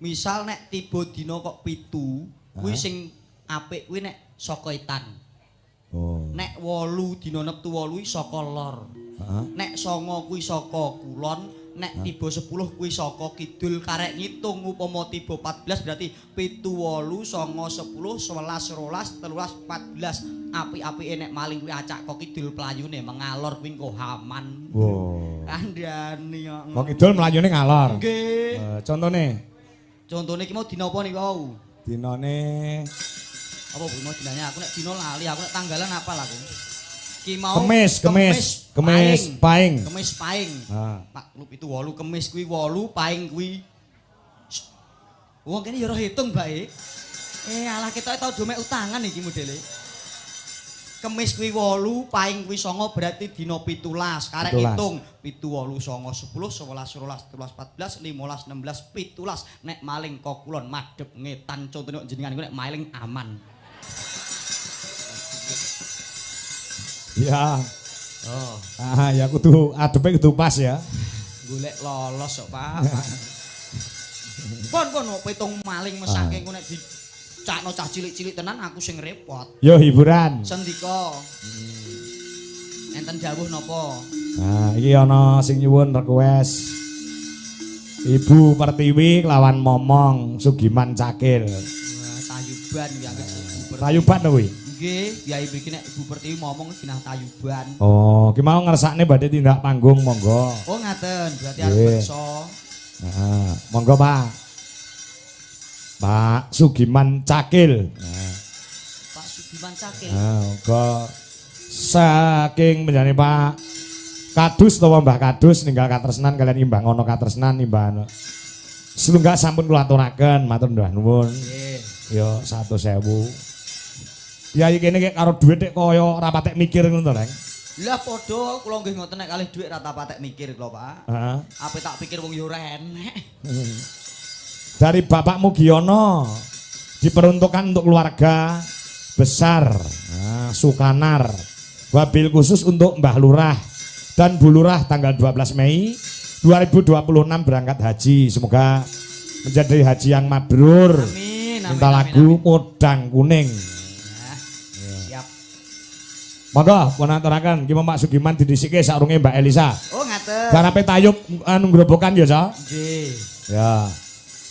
Misal nek tiba dina kok 7, kuwi sing apik kuwi nek saka etan. Oh. Nek 8 dina neptu 8 saka lor. Nek 9 kuwi saka kulon, nek tiba 10 kuwi saka kidul. Karek ngitung upama tiba 14 berarti 7 8 9 10 11 12 13 14. Apik-apike nek maling kuwi acak kok kidul playune mengalor kuwi engko aman. Wow. Kandhani kok. Kok kidul mlayune ngalor. Nggih. Contone iki mau dina apa niku? Dinane apa Bu mau dinane aku nek dina lali aku nek tanggalan apa lah aku. Ki mau Kemis Paing. Kemis Paing. Pak klub itu 8 Kemis kuwi 8 Paing kuwi. Wong kene ya ora hitung, Mbak. Alah ketok tau do mek utangan iki modele. Kemis kuwi 8, Paing kuwi 9 berarti dina 17. Karek hitung 7 8 9 10 11 12 13 14 15 16 17. Nek maling kok kulon madhep ngetan contone jenengan iku nek maling aman. Ya. Oh. Ya kudu adepe kudu pas ya. Golek lolos kok, Pak. Pon petung maling mesake engko nek dicakno cah cilik-cilik tenan aku sing repot. Yo hiburan. Sendika. Enten dawuh napa? Iki ana sing nyuwun request. Ibu Pertiwi kelawan Momong Sugiman Cakil. Tayuban ya Tayuban to kuwi. Nggih, Kyai mriki nek Ibu Pertiwi ngomong ginah tayuban. Oh, ki mau ngersakne badhe tindak panggung monggo. Oh, ngaten. Berarti arep beksa. Monggo, Pak. Pak Sugiman Cakil. Pak Sugiman Cakil. Nah, kok saking menjane Pak Kadus utawa Mbah Kadus ninggal katresnan kalian imbang ana katresnan imbang. Setunggal sampun kula aturaken matur nuwun. Nggih. Ya 100.000. Ya iki kene karo dhuwit nek kaya ora patek mikir ngono to, Leng. Lah padha kula nggih ngoten nek kalih dhuwit rata patek mikir kula, Pak. Heeh. Ape tak pikir wong yo ora enek. Dari Bapak Mugiono diperuntukkan untuk keluarga besar Sukanar. Wabil khusus untuk Mbah Lurah dan Bu Lurah tanggal 12 Mei 2026 berangkat haji. Semoga menjadi haji yang mabrur. Amin. Minta lagu Modang Kuning. Siap. Monggo pun aturaken iki Pak Sugiman didhisike saurunge Mbak Elisa. Oh, ngaten. Garape tayub anu grobokan ya, Ca? Nggih. Ya.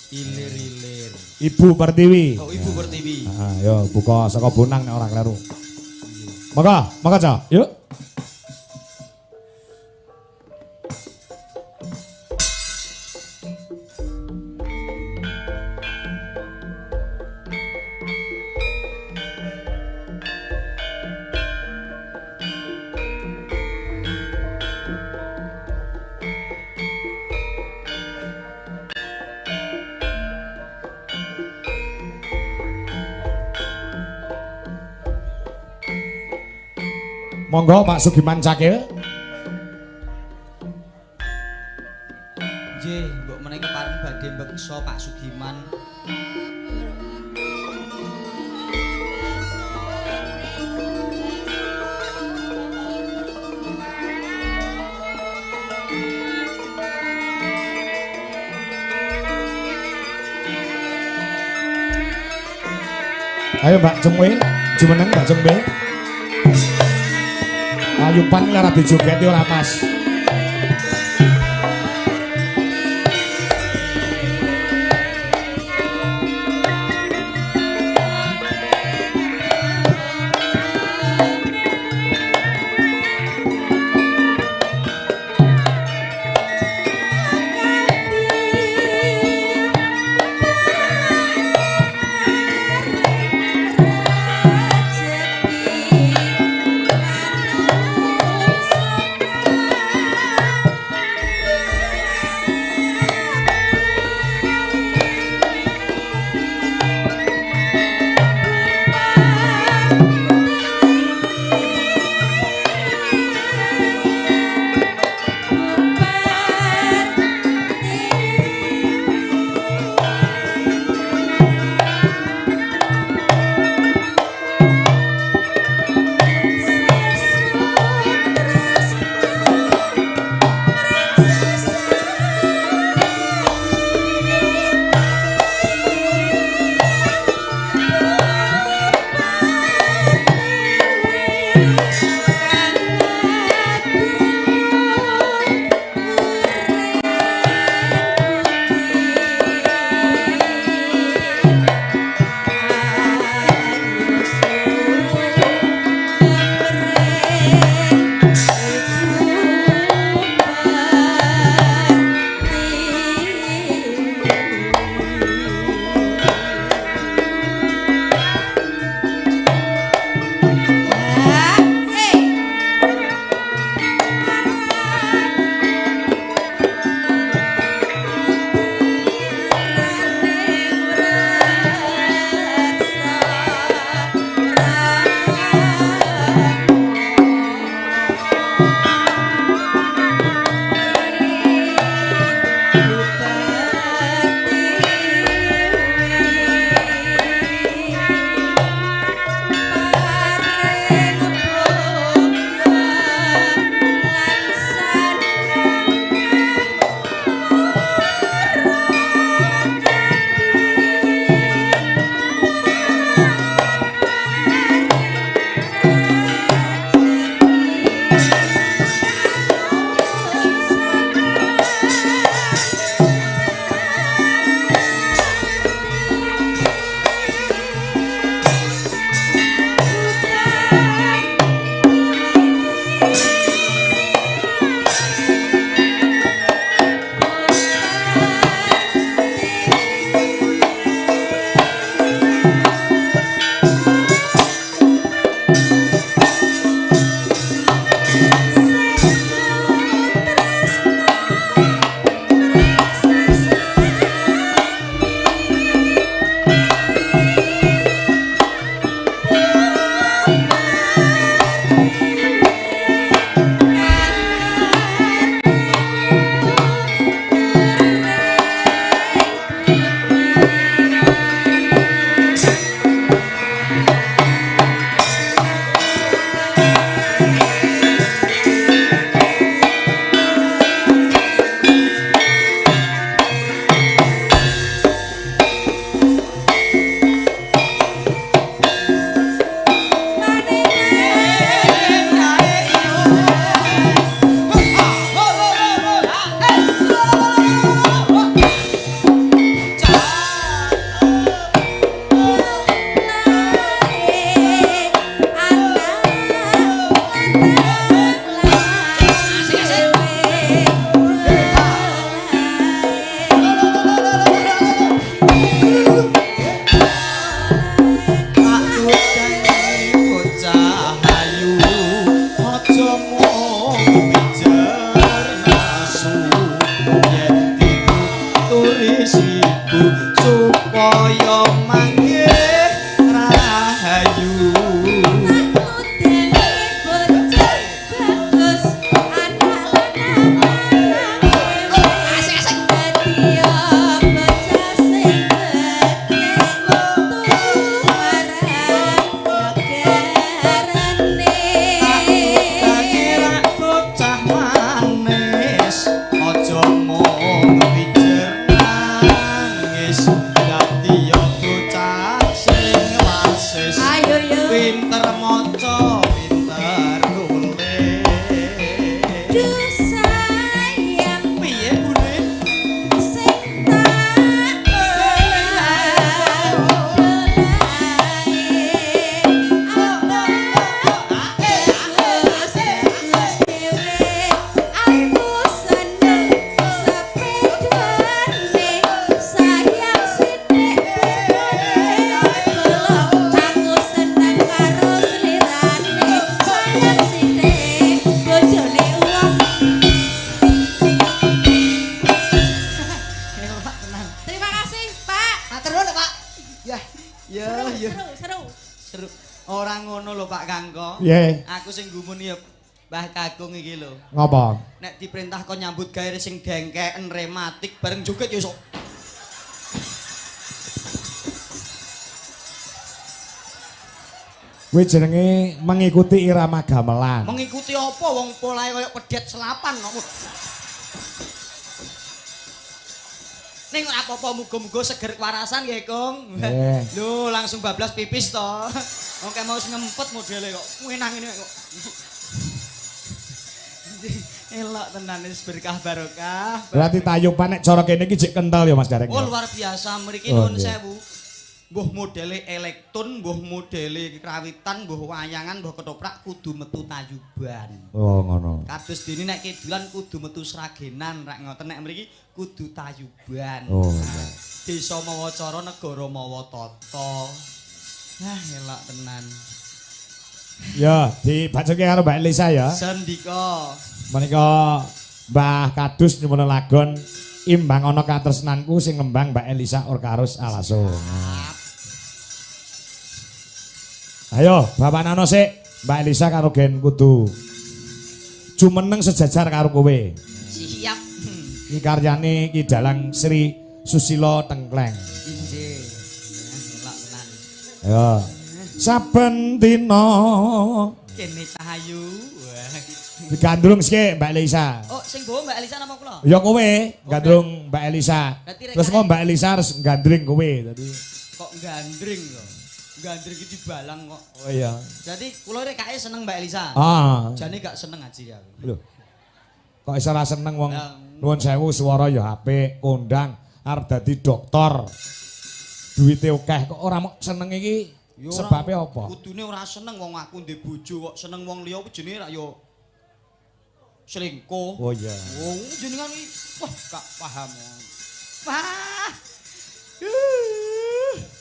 Ilir-ilir. Ibu Pertiwi. Oh, Ibu Pertiwi. Yo buka saka bonang nek ora kleru. Monggo, Ca. Yuk. Monggo Pak Sugiman Cakil. Nggih, mbok menika pareng badhe mbeksa Pak Sugiman. Ayo Mbak Cengwe, jumeneng Mbak Cengwe. Ayupan lara dijogeti ora pas. iya. Seru. Seru. Ora ngono lho Pak Kangko. Piye? Aku sing gumun ya Mbah Kakung iki lho. Ngopo? Nek diperintah kon nyambut gawe sing dengkeken rematik bareng joget ya sok. Kuwi jenenge mengikuti irama gamelan. Mengikuti apa wong polahe kaya pedet selapan kok. Ning ora apa-apa muga-muga seger kewarasan nggih, Kung. Lho, langsung bablas pipis to. Wong kayak mau ngempet modele kok. Enak ngene kok. Elok tenan wis berkah barokah. Berarti tayuban nek cara kene iki jek kental ya Mas Gareng. Oh, luar biasa. Mriki nuwun sewu. Mbuh modele elektron, mbuh modele krawitan, mbuh wayangan, mbuh ketoprak kudu metu tayuban. Oh, ngono. Kados dene nek kidulan kudu metu sragenan, rak ngoten nek mriki kudu tayuban. Oh. Desa mawa cara, negara mawa tata. Nah, elok tenan. Ya, dibacoke karo Mbak Elisa ya. Sandika. Menika Mbah Kadus nyuwun lagon imbang ana katresnanku sing ngembang Mbak Elisa Orkarus Alaso. Ayo, Bapak Nano sik, Mbak Elisa karo Gen kudu jumeneng sejajar karo kowe. Siap. Iki karyane Ki Dalang Sri Susilo Tengkleng. Injih. Elok tenan. Ya. Saben dina Kene Cahayu. Wah. digandrung sik Mbak Elisa. Oh, sing bawa Mbak Elisa napa kula? Ya kowe gandrung Mbak Elisa. Terus kok Mbak Elisa harus gandring kowe tadi. Kok gandring kok? Gandring iki dibalang kok. Oh iya. Jadi kula rek kae seneng Mbak Elisa. Ah. Jane gak seneng aji aku. Lho. Kok iso ra seneng wong nuwun sewu swara ya apik, kondang, arep dadi dokter. Duwite akeh kok ora mok seneng iki sebabe apa? Kudune ora seneng wong aku ndek bojo kok seneng wong liya jenenge ra yo selingkuh. Oh iya. Oh, jenengan iki wah gak paham. Wah.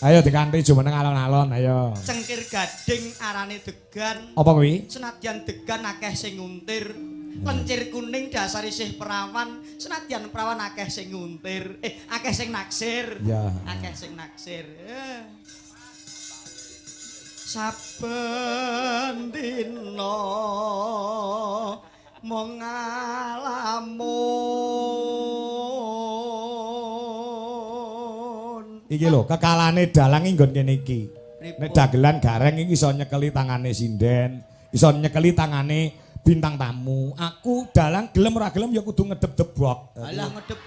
Ayo dikanthi jumeneng alon-alon ayo. Cengkir gading arane degan. Apa kuwi? Senadyan degan akeh sing nguntir. Lencir kuning dasar isih perawan. Senadyan perawan akeh sing nguntir. Akeh sing naksir. Ya. Akeh sing naksir. Saben dina mong ngalamun. Iki lho kekalane dalang nggon kene iki. Nek dagelan gareng iki iso nyekeli tangane sinden, iso nyekeli tangane bintang tamu. Aku dalang gelem ora gelem ya kudu ngedep-debok. Alah ngedep.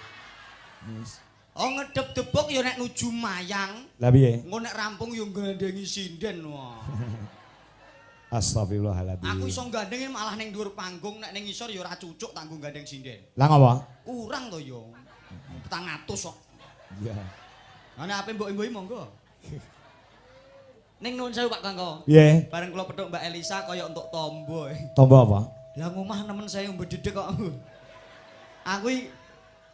Oh ngedep-debok ya nek nuju mayang. Lah piye? Engko nek rampung ya nggandengi sinden. Wah. Astagfirullahaladzim. Aku iso gandeng malah ning dhuwur panggung, nek ning ngisor ya ora cucuk tanggung gandeng sinden. Lah ngapa? Kurang to ya. 400 kok. Iya. Ana ape mbok-mboki monggo. Ning nuwun sewu Pak Kangko. Piye? Bareng kula petuk Mbak Elisa kaya untuk tombo. Tombo apa? Lah ngomah nemen saya mbededek kok. Aku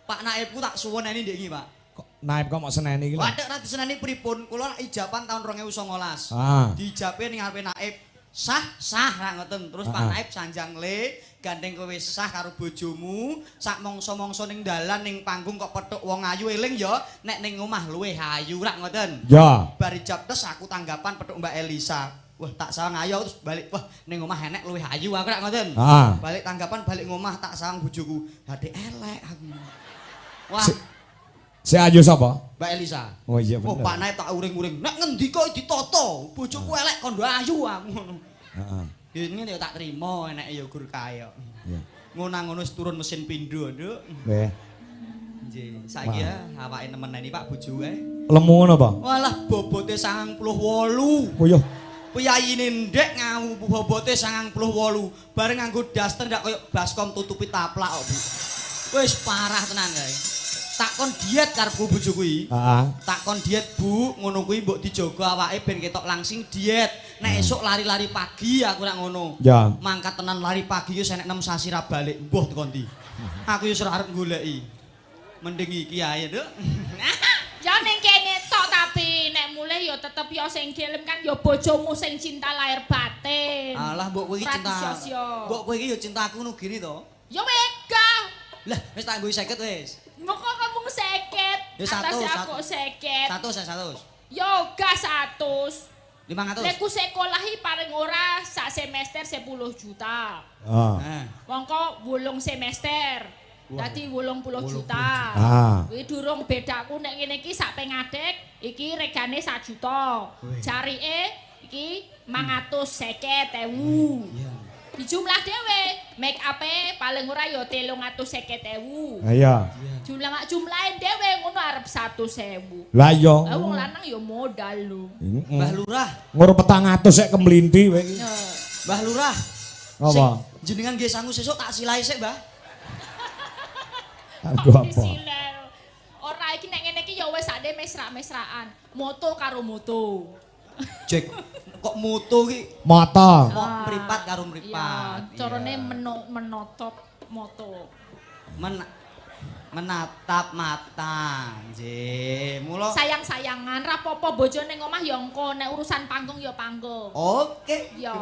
Pak Naibku tak suwuneni ndek iki, Pak. Kok naib kok mau seneni iki lho? Waduh ra diseneni pripun? Kula ijaban tahun 2019. Ah. Diijabe ning ngarepe Naib. Sah ra ngoten. Terus Pak Naib sanjang le, gandeng kowe sah karo bojomu, sak mangsa-mangsa ning dalan ning panggung kok petuk wong ayu eling ya, nek ning omah luwih ayu ra ngoten. Ya. Bar ijab tes aku tanggapan petuk Mbak Elisa. Wah tak sawang ayo terus balik. Wah ning omah enek luwih ayu aku ra ngoten. Ah. Balik tanggapan balik ngomah tak sawang bojoku. Hade elek aku. Wah, Si ayu sapa? Mbak Elisa. Oh iya bener. Oh Pak Naib tak uring-uring. Nek ngendi kok ditata, bojoku elek kondo ayu aku ngono. Heeh. Ini ya tak terima enek ya gur kaya. Iya. Ngono-ngono turun mesin pindho, Nduk. Nggih. Nggih, saiki ya awake nemeneni Pak bojoke. Lemu ngono apa? Walah bobote 98. Oh iya. Piyayine ndek ngawu bobote 98. Bareng nganggo daster ndak koyo baskom tutupi taplak kok, Bu. Wis parah tenan kae. Takon diet karepku bojoku iki. Heeh. Takon diet, Bu, ngono kuwi mbok dijaga awake ben ketok langsing diet. Nek esuk lari-lari pagi aku rak ngono. Ya. Mangkat tenan lari pagi yo enek 6 sasi ra balik. Mbuh teko ndi. Aku yo ora arep goleki. Mending iki ae, Nduk. Ya ning kene tok tapi nek mulih ya tetep ya sing gelem kan ya bojomu sing cinta lahir batin. Alah mbok kowe iki cinta. Pratisya. Mbok kowe iki yo cinta aku ngono gini to. Ya wega. Lah wis tak nggo 50 wis. Moko kamu seket. Ya 100. Atas aku seket. 100. Yoga 100. 500. Lek ku sekolahi paling ora sak semester 10 juta. Ah. Mongko 8 semester. Dadi 80 juta. Ah. Kuwi durung bedaku nek ngene iki sak pengadek iki regane 1 juta. Jarike iki 550.000. Dijumlah dhewe, make up-e paling ora ya 350.000. Iya. Jumlahin dhewe ngono arep 100.000. Lah iya. Lah wong lanang ya modal lho. Mbah Lurah. Ngurep 400 sik kemlinthi kowe iki. Mbah Lurah. Apa? Sing jenengan nggih sangu sesuk tak silahi sik, Mbah. Aduh apa? Ora iki nek ngene iki ya wis sakde mesra-mesraan. Moto karo moto. Jek, kok moto ki? Moto. Kok mripat karo Iya, mripat. carane menotop moto. Menatap mata. Nggih, mula Sayang-sayangan rapopo bojone ning omah ya engko nek urusan panggung ya panggung. Oke. Ya.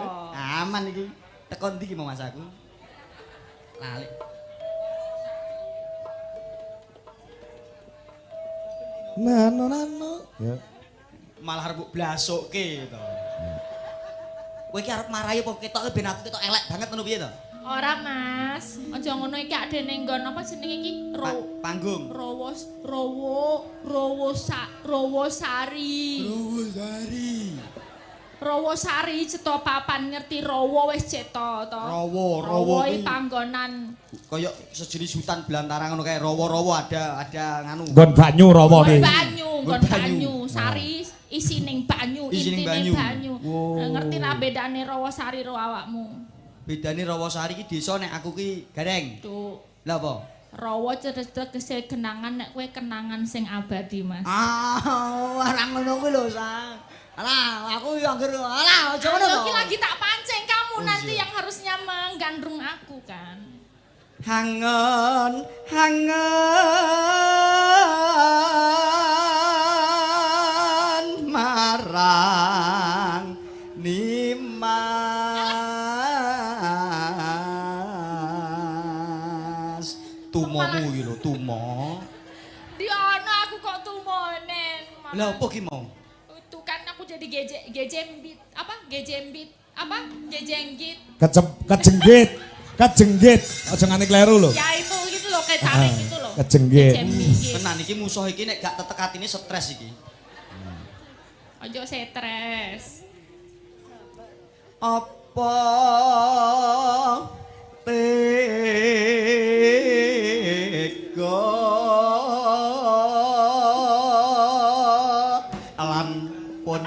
Aman iki. Tekon ndi ki mau Mas aku? Lali. Nano. Ya. Malah arep blasukke to. Kowe iki arep marahi apa ketoke ben aku ketok elek banget ngono piye to? Ora Mas, aja ngono iki adene nggon apa jenenge iki? Panggung. Rawosari. Rawosari cetha papan ngerti rawa wis cetha to. Rawa iki panggonan. Kaya sejenis hutan belantara ngono kae rawa-rawa ada nganu. Nggon banyu rawa ki. Nggon banyu, sari isi ning banyu, intine banyu. Ngerti ra bedane Rawosari karo awakmu? Bedane Rawosari ki desa nek aku ki gareng. Tuh. Lah apa? Rawa tegese kenangan nek kowe kenangan sing abadi, Mas. Ora ngono kuwi lho, Sang. Alah, aku yo anggere alah aja ngono to. Iki lagi tak pancing kamu nanti yang harusnya menggandrung aku kan. Hangen marang Nimas. Tumomu iki lho, tumo. Di ana aku kok tumonen. Lah opo ki mau? Itu kan aku jadi gejembit. Gejenggit. Kejenggit. Aja nganti kleru lho. Ya itu gitu loh kayak tarik gitu loh. Kejenggit. Tenan iki musuh iki nek gak tetek atine stres iki. Ojo stres. Apa tega lan pun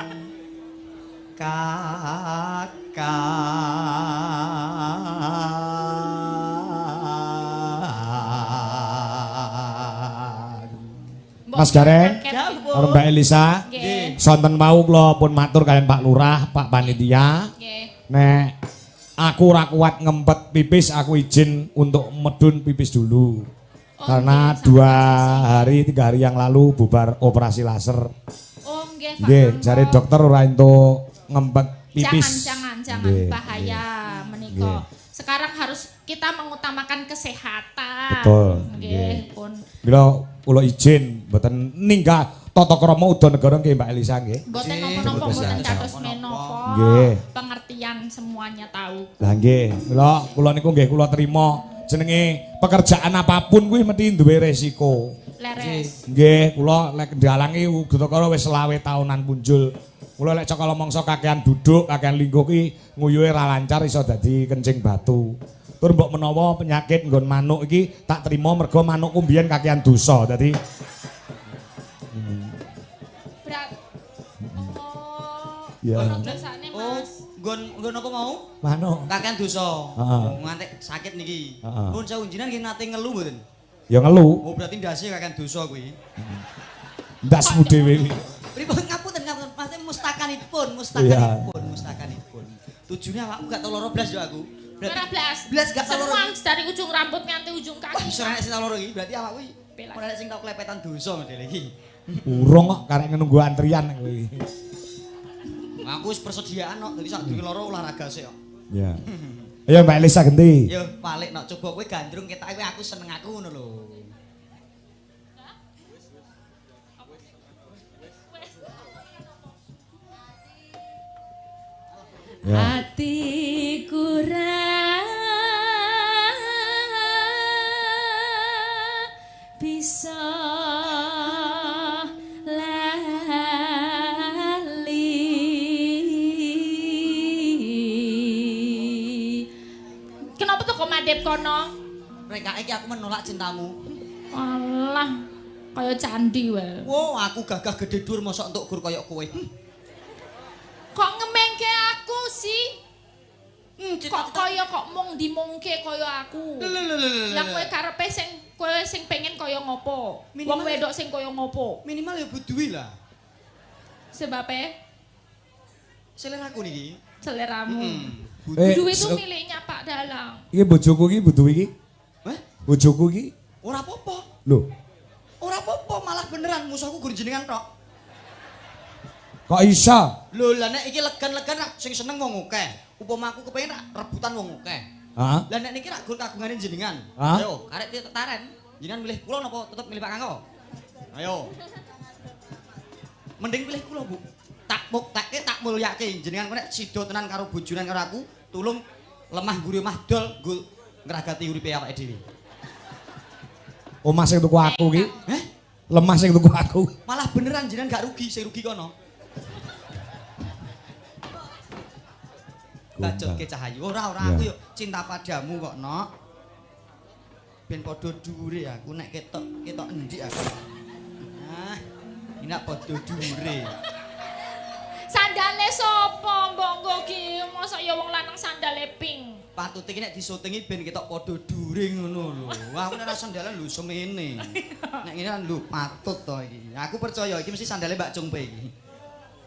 Mas Gareng, karo Mbak Elisa, sonten wau kula pun matur kalian Pak Lurah, Pak Panitia. Nek aku ora kuat ngempet pipis, aku izin untuk medun pipis dulu. Karena 2 hari 3 hari yang lalu bubar operasi laser. Oh nggih Pak. Nggih, jare dokter ora entuk ngempet pipis. Jangan Nggih, bahaya menika. Sekarang harus kita mengutamakan kesehatan. Betul. Nggih, pun. Bila kula izin mboten ninggah tata krama udan negara nggih Mbak Elisa nggih. Mboten napa-napa mboten dados menapa. Nggih. Pengertian semuanya tahu. Lah nggih, kula niku nggih kula trima jenenge pekerjaan apapun kuwi mesti duwe resiko. Leres. Nggih, kula lek ndalangi udakara wis 20 tahunan punjul. Kula lek cokal mangsa kakehan duduk, kakehan lingkuh ki nguyuhe ra lancar iso dadi kencing batu. Tur mbok menawa penyakit nggon manuk iki tak trima mergo manukku mbiyen kakehan dosa. Dadi Berat. Ya. Ono dosane, Oh, Mas. nggon apa mau? manuk. Kakean dosa. Heeh. Ngantek sakit niki. Heeh. Nuwun sewu njenengan nggih nate ngelu mboten? Ya ngelu, Oh, berarti ndase kakean dosa kuwi. ndasmu dhewe. Pripun ngapunten Mas mustakanipun. Tujune awakku gak tau lara blas yo aku. Ora blas. Blas gak tau lara. Semua dari ujung rambut nganti ujung kaki. Wis ora nek sing tau lara iki, berarti awakku iki Belas. ora nek sing tau klepetan dosa model iki. Urung kok karek nunggu antrian kowe iki. Aku wis persediaan kok, dadi sak durunge lara olahraga sik kok. Ya. Ayo Mbak Elisa genti. Yo, balik nok coba kowe gandrung ketake aku seneng aku ngono lho. Ya. Atiku ra bisa lali. Kenapa tuh kok madhep kono? Mereka iki aku menolak cintamu. Alah, kaya candi wae. Wow, aku gagah gede dur mosok entuk gur kaya kowe. Kok ngemengke aku sih? Kok kaya kok mung dimungke kaya aku. Lah kowe karepe sing pengen kaya ngopo? Wong wedok sing kaya ngopo? Minimal ya buduwi lah. Sebabe Seleraku niki. seleramu. Eh, Duwe itu miliknya Pak Dalang. Iki bojoku iki butuh iki. Hah? Bojoku iki. Ora apa-apa. Lho, Ora apa-apa, malah beneran musuhku gur jenengan tok. kok iso? Lho, lah nek iki legan-legan sing seneng wong akeh. Upama aku kepengin rebutan wong akeh. Hah? Lah nek niki rak gur kagungane jenengan. Hah? Ayo, arek taren. Jenengan milih kula napa tetep milih Pak Kangko? Ayo. Mending pilih kula, Bu. Tak buktekke tak mulyake jenengan kok nek sida tenan karo bojonan karo aku, tulung lemah guri omah dol nggo ngragati uripe awake dhewe. Omah sing tuku aku iki. Heh? Lemah sing tuku aku. Malah beneran jenengan gak rugi, sing rugi kono. Bacotke Cahayu. Ora aku yo cinta padamu kok, Nok. Ben padha dhuwure aku nek ketok endi aku. Nah, ini nak padha dhuwure. Sandale sapa mbok nggo ki? Mosok ya wong lanang sandale pink. Patut iki nek disotingi ben ketok padha dhuwure ngono lho. Wah, aku nek sandalan lho semene. Nek ngene kan lho patut to iki. Aku percaya iki mesti sandale Mbak Cungpe iki.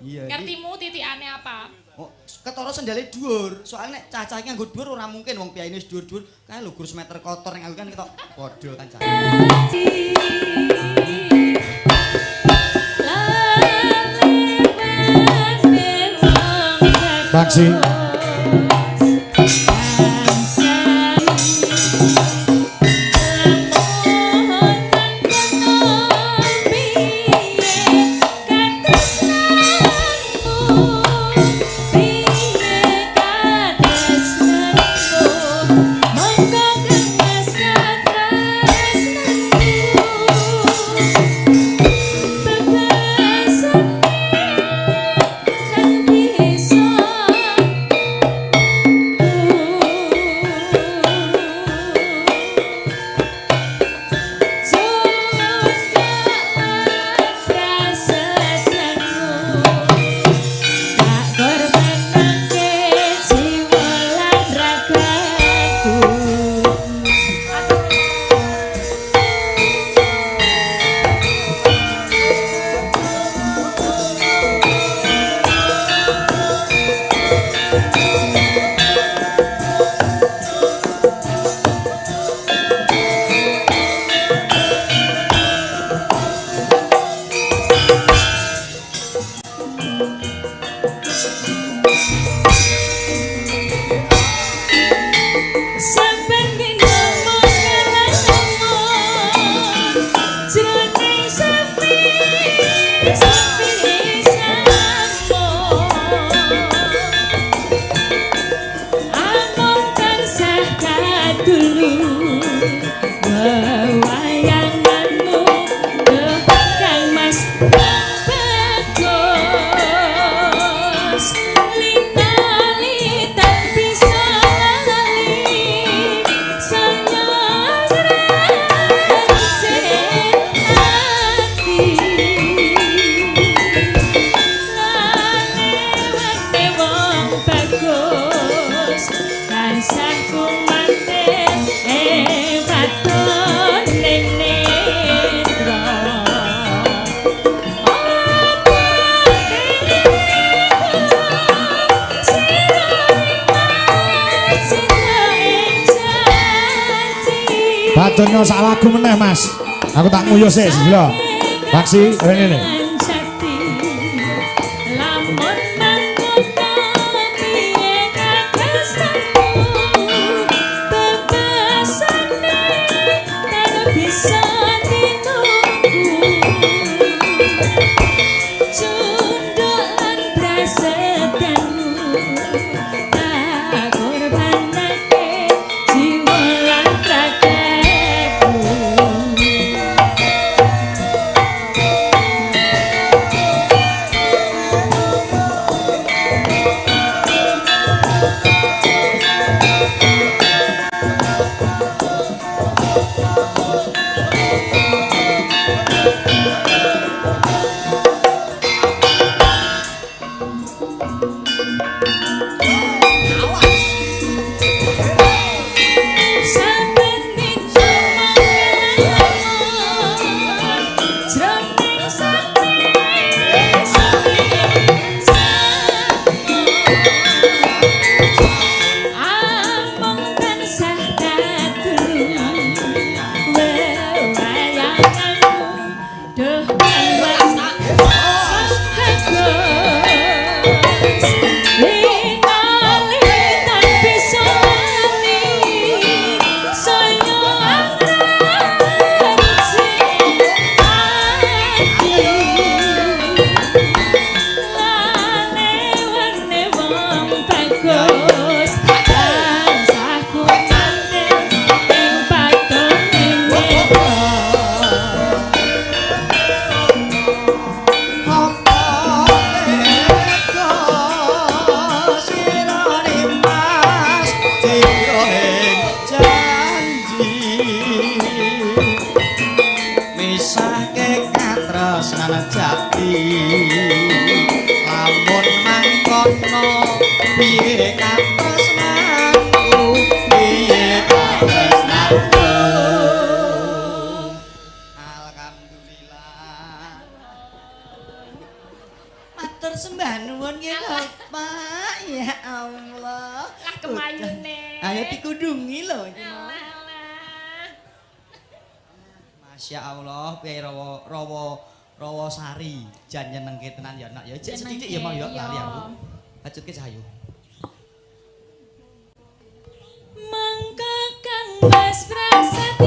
Iya iki. Ngertimu titikane apa? Oh, ketara sandale dhuwur. Soale nek cacah iki nganggo dhuwur ora mungkin wong piyaine wis dhuwur-dhuwur. Kae lho gur semeter kotor nek aku kan ketok padha kan cah. Baksi. Badono sak lagu meneh, Mas. Aku tak nguyuh sik sebelah. Baksi rene. Duh, mas lamun mangkono piye katresnanku piye katresnanku alhamdulillah matur sembah nuwun nggih lho Pak ya Allah lah kemayune ayo dikudungi lho Masya Allah piye Rawa Sari jan nyenengke tenan ya nak ya cek sithik ya mau ya lali aku lanjutke Cahayu mangka kang Mas Prasetyaku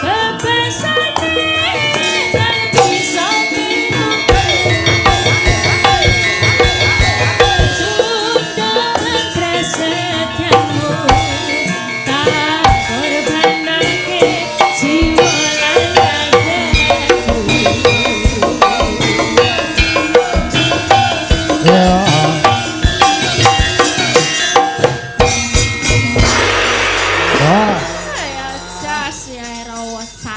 bebasane lan bisa Sundangan Prasetyamu tak korbanake jiwa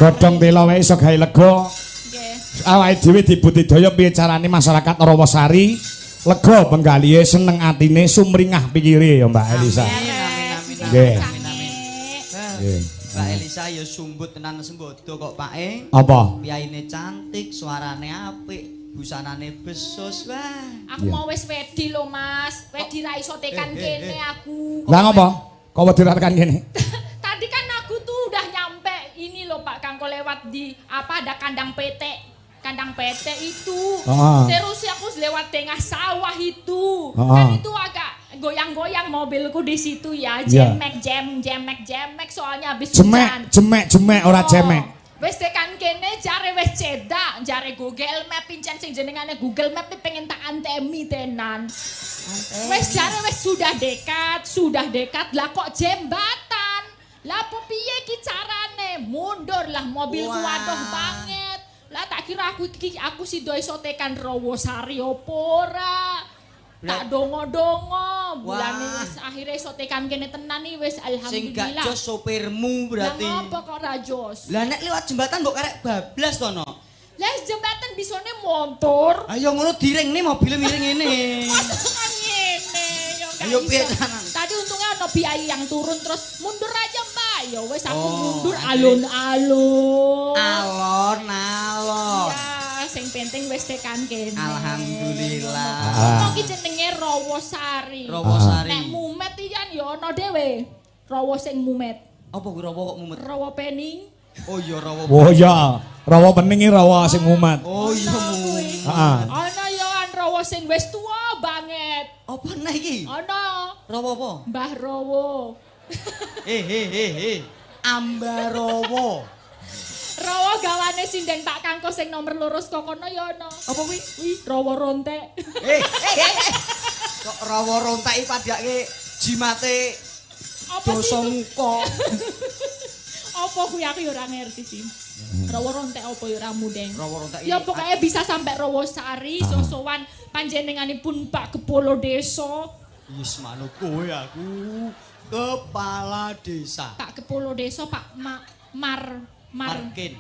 godhong tela wae iso gawe lega. Nggih. Awake dhewe dibudidaya piye carane masyarakat Rawasari lega penggalihe seneng atine sumringah pikire ya Mbak Elisa. Nggih. Nggih. Mbak Elisa ya sumbut tenan senggodo kok Pake. Apa? Piyaine cantik, suarane apik, busanane besus. Wah. Aku mau wis wedi lho Mas. Wedi ra iso tekan kene aku. Lah ngopo? Kok wedi ra tekan kene? Tadi kan aku tuh udah nyampe ini loh Pak Kangko lewat di apa ada kandang PT. Kandang PT itu. Terus aku lewat tengah sawah itu. Kan itu agak goyang-goyang mobilku di situ ya. Jemek soalnya habis hujan. Jemek ora jemek. Wes tekan kene jare wes cedak, jare Google Map pincen sing jenengane Google Map pengen tak antemi tenan. Wes jare wes sudah dekat lah kok jembatan. Lah piye ki carane? Mundur lah mobilku adoh banget. Lah tak kira aku si do iso tekan Rawasari opo ora. Tak dongo-dongo, bulane wis akhire iso tekan kene tenan iki wis alhamdulillah. Sing gak jos sopirmu berarti. Lah ngopo kok ra jos? Lah nek lewat jembatan mbok karek bablas to no. Lah jembatan bisane motor. Ayo ngono diringne mobil miring ngene. Masa ngene yo gak Ayo piye iso. tenan? Tadi untungnya ono biaya yang turun terus mundur aja Mbak. Ya wis aku mundur alon-alon. Alon-alon. Ya sing penting wis tekan kene. Alhamdulillah. Kok iki jenenge Rawasari. Rawasari. Nek mumet iki kan ya ono dhewe. Rawa sing mumet. Apa ku rawa kok mumet? Rawa pening. Oh iya rawa. Oh iya, rawa pening iki rawa sing mumet. Oh iya mumet. Heeh. Ana ya rawa sing wis tuwa banget. Apa neh iki? Ana. Rawa apa? Mbah Rawa. Ambarawa. Rawa gawane sindeng tak kangko sing nomor lurus kok kono ya ana. Apa kuwi? Rawa rontek. Kok rawa rontek iki padake jimate Apa dosa muka. Apa kuwi aku ya ora ngerti sih. Rawa rontek apa ya ora mudeng. Rawa rontek ya pokoknya bisa sampai Rawasari sosowan panjenenganipun Pak Kepala Desa. Wis manut kowe aku kepala desa. Pak Kepala Desa Pak Markin.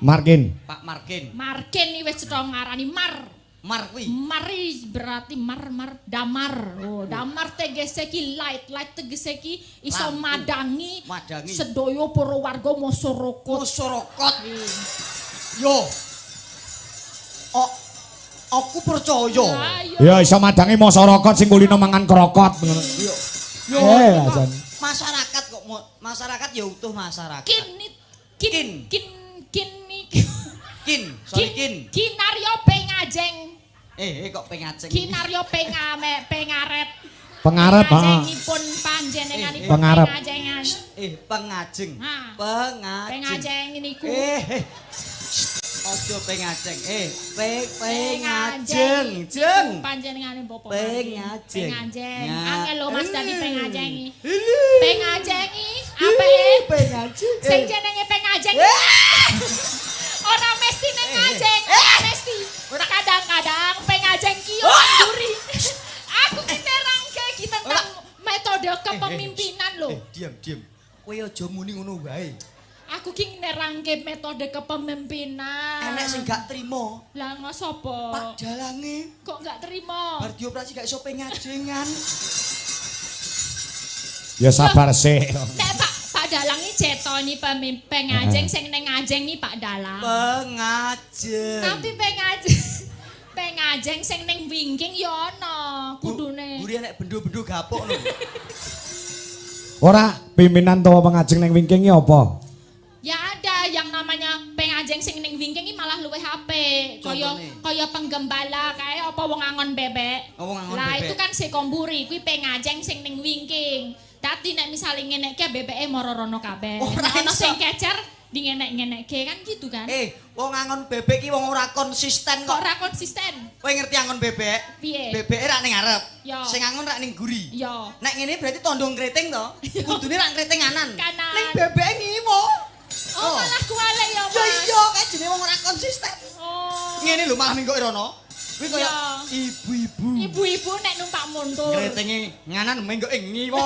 Pak Markin. Markin iki wis cetha ngarani Mar. Mar kuwi. Mari berarti damar. Oh, damar tegese ki light tegese ki iso madangi sedaya para warga masyarakat. Yo. Aku percaya. Ya iso madangi masyarakat sing kulino mangan krokot ngono. Yo. Masyarakat kok masyarakat ya utuh masyarakat. Kin Solikin, Solikin. Kinaryo pengajeng. Kok pengajeng. Kinaryo pengaret. Pengarep, heeh. Pengajengipun panjenenganipun pengarep. pengajengan. Pengajeng. Ha. Pengajeng. Pengajeng niku. Ojo pengajeng. Pengajeng. Jeng. Panjenenganipun apa? Pengajeng. Pengajeng. Ya. Angel lho Mas dadi pengajengi. Pengajengi apike? Pengajeng. Sing jenenge pengajeng. Ora mesti ning ngajeng, mesti. Kadang-kadang pengajeng ki yo mburi. Aku ki nerangke ki tentang metode kepemimpinan lho. Diam. Kowe aja muni ngono wae. Aku ki nerangke metode kepemimpinan. Enek sing gak trimo. Lah sapa? Pak Dalange Kok gak terima? bar dioperasi gak iso pengajengan. Ya sabar sih. Nek Pak Dalang iki cetoni pengajeng sing ning ngajeng iki Pak Dalang. Pengajeng. Tapi pengajeng sing ning wingking ya ana kudune. Buri enek bendo-bendo gapok lho. Ora pimpinan utawa pengajeng ning wingking iki apa? Ya ada yang namanya pengajeng sing ning wingking iki malah luwih apik. Kaya penggembala kae apa wong angon bebek. Lah itu kan sekomburi kuwi pengajeng sing ning wingking. Dadi nek misale ngenekke bebeke mara rono kabeh. Ana sing kecer di ngenek-ngenekke kan gitu kan. Wong angon bebek iki wong ora konsisten Kok kok. ora konsisten? Kowe ngerti angon bebek? Piye? Bebeke rak ning ngarep. Ya. Sing angon rak ning guri. Ya. Nek ngene berarti tondong kriting to. Kudune rak kriting kanan. Kanan. Ning bebeke ngimo. Oh, malah kuale ya, Mas. Ya iya, kae jenenge wong ora konsisten. Oh. Ngene lho malah minggu rono. Kuwi kaya Ya. ibu-ibu. Ibu-ibu nek numpak montor. Kritinge nganan minggu ngiwo.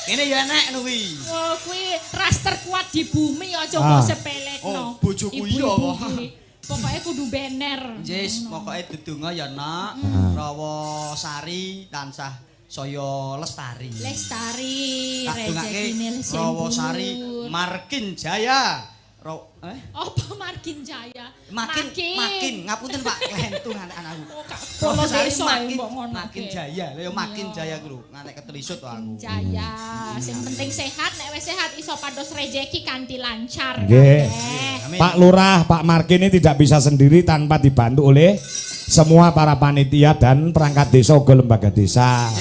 Kene ya enek ngono kuwi. Oh, kuwi ras terkuat di bumi aja mbok sepelekno. Oh, bojoku iya Ibu-ibu kok. kuwi. Pokoke kudu bener. Yes, pokoke dedonga ya nak. Rawa sari tansah saya lestari. Lestari, Tak dongake rezekine les Rawa sari Markin Jaya. Apa Markin Jaya? Makin ngapunten Pak klentung anak-anakku. Polo Rawa sari desa mbok ngono. Makin Jaya. Lha yo Makin Jaya ku lho, ngantek ketelisut kok aku. Jaya, sing penting sehat, nek wis sehat iso pados rezeki kanthi lancar. Nggih. Amin. Pak Lurah, Pak Markin ini tidak bisa sendiri tanpa dibantu oleh semua para panitia dan perangkat desa uga lembaga desa.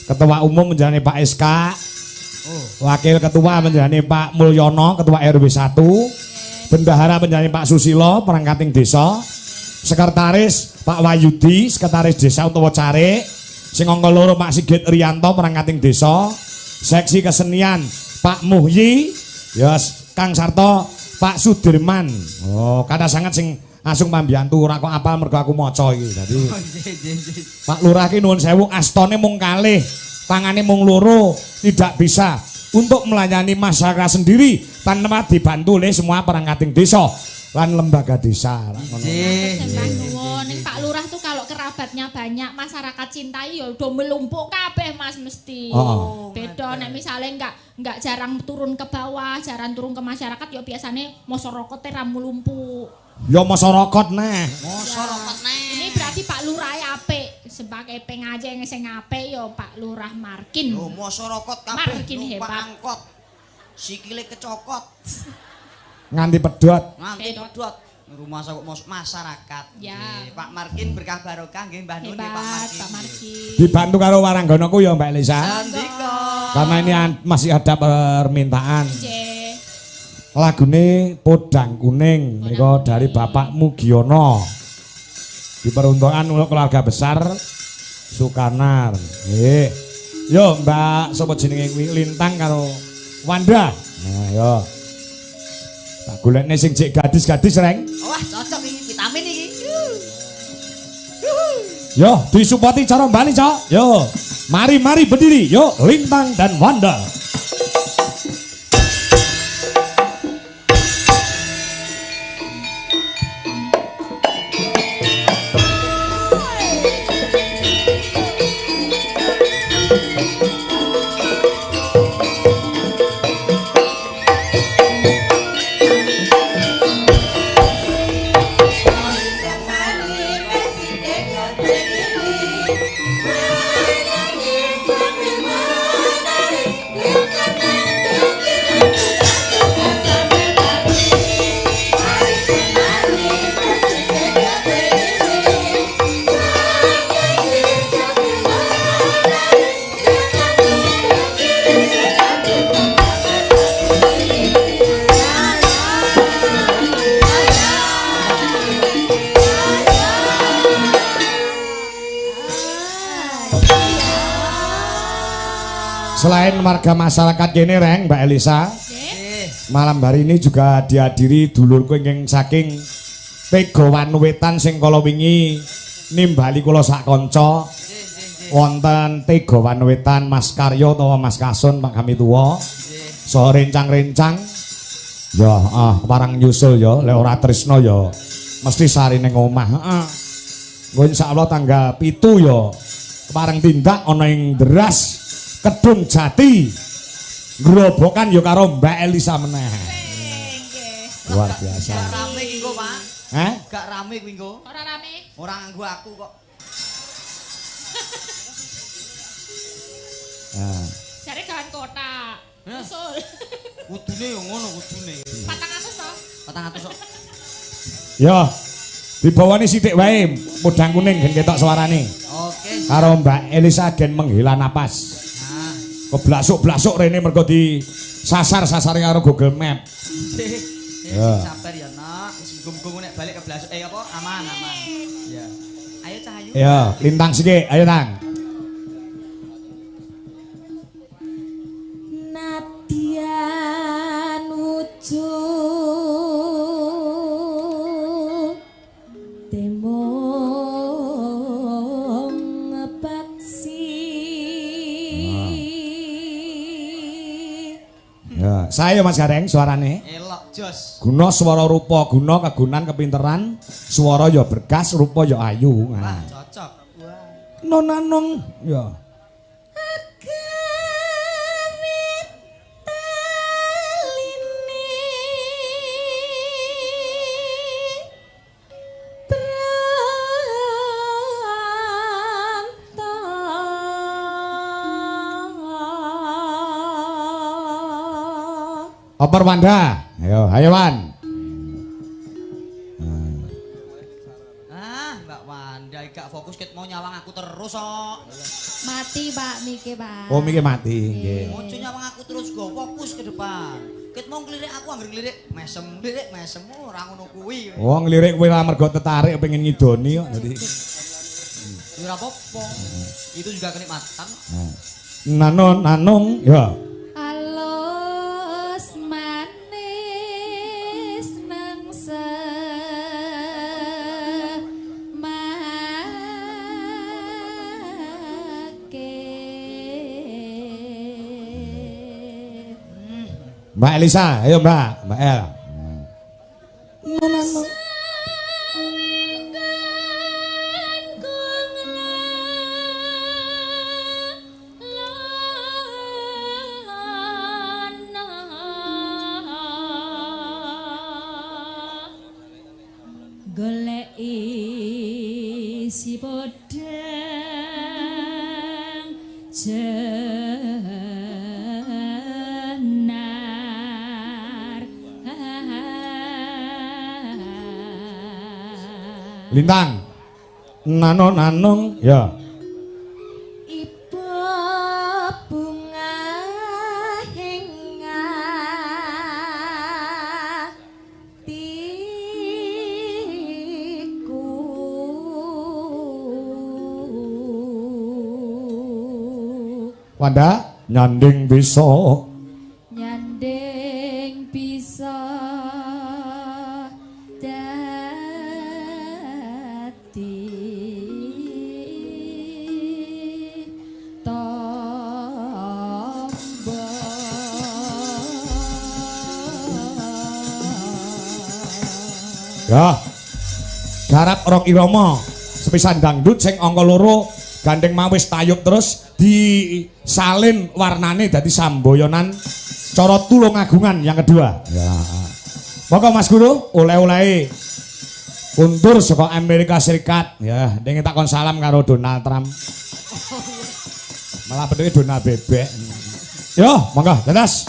Ketua umum menjalani Pak SK. Wakil ketua menjalani Pak Mulyono, ketua RW 1. Bendahara menjalani Pak Susilo, perangkating desa. Sekretaris Pak Wayudi, sekretaris desa utawa Carik. Sing angka loro Pak Sigit Rianto, perangkating desa. Seksi kesenian Pak Muhyi, yes, Kang Sarto, Pak Sudirman. Oh, kata sangat sing asung pambiyantu ora kok apal mergo aku maca iki. Dadi Pak Lurah ki nuwun sewu astone mung kalih, tangane mung loro, tidak bisa untuk melayani masyarakat sendiri tanpa dibantu oleh semua perangkating desa lan lembaga desa. Sembah nuwun, ning Pak Lurah tuh kalau kerabatnya banyak, masyarakat cintai ya udah melumpuk kabeh Mas mesti. Beda nek misale enggak jarang turun ke bawah, jarang turun ke masyarakat ya biasanya masyarakat ra melumpuk. Ya masyarakat neh. Masyarakat neh. Ini berarti Pak Lurah apik sebagai pengajeng sing apik ya Pak Lurah Markin. Lho masyarakat kabeh Markin numpak hebat. angkot. Sikile kecokot. Nganti pedhot. Nganti pedhot. Rumah masyarakat. Ya. Nggih, Pak Markin berkah barokah nggih Mbah Nun nggih Pak Hebat Markin. Pak Markin. Dibantu karo waranggonoku ya Mbak Elisa. Sandika. Karena ini masih ada permintaan. Nggih. Lagune Podang Kuning menika dari Bapak Mugiono. Diperuntukkan untuk keluarga besar Sukanar. Nggih. Yo Mbak sapa jenenge kuwi Lintang karo Wanda. Nah yo. Tak golekne sing jek gadis-gadis reng. Wah, cocok iki vitamin iki. Yo, disupporti cara Bali, Cok. Yo. Mari berdiri. Yo, Lintang dan Wanda. Presiden selain warga masyarakat kene Reng, Mbak Elisa. Malam hari ini juga dihadiri dulurku ingkang saking Tegawan Wetan sing kala wingi nimbali kula sak kanca. Wonten Tegawan Wetan Mas Karyo utawa Mas Kasun Pak Kami Tuwa. So rencang-rencang ya parang nyusul ya lek ora tresno ya mesti sari ning omah. Heeh. Engko insyaallah tanggal 7 ya parang tindak ana ing Deras Kedung Jati. Grobokan ya karo Mbak Elisa meneh. Luar biasa. Gak rame iki kok, Pak. Hah? Gak rame kuwi kok. Ora rame. Ora nganggo aku kok. Jare gawan kotak. Usul. Kudune yo ngono kudune. 400 to? 400 kok. Ya. Dibawani sithik wae, mudang kuning gen ketok suarane. Oke. Karo Mbak Elisa gen menghela napas. Nah. Keblasuk-blasuk rene mergo di sasar-sasare karo Google Map. Ya. Sabar ya, Nak. Wis muga-muga nek balik ke blasuk apa aman. Ya. Ayo Cah Ayu. Ya, lintang sithik, ayo Tang. Nadyan wujud temong ngepaksi. Ya, saya Mas Gareng suarane. Elok jos. Guna swara rupa, guna kegunan kepinteran, swara ya bergas, rupa ya ayu. Wah, cocok. Wah. Nonanong ya. Opor Wanda, ayo, ayo Wan. Mbak Wanda gak fokus ket mau nyawang aku terus kok. Mati Pak Miki Pak. Oh Miki mati, nggih. Ojo nyawang aku terus go fokus ke depan. Ket mau ngelirik aku anggere ngelirik mesem ora ngono kuwi. Oh ngelirik kowe ora mergo tertarik pengen ngidoni kok dadi. Ora apa-apa. Itu juga kenikmatan. Nanung ya. Alus manis nang Mbak Elisa, ayo Mbak El. goleki si podang jenar. Lintang. Nanong ya. Ibu bunga henga tiku Wanda nyanding bisa nyanding bisa ya, garap Rong Irama sepisan dangdut sing angka loro gandeng mawis tayub terus disalin warnane dadi samboyonan cara tulungagungan yang kedua. Ya. Monggo Mas Guru oleh-olehe kuntur saka Amerika Serikat ya, dene takon salam karo Donald Trump. Malah bentuke Donald Bebek. Yo, monggo dadas.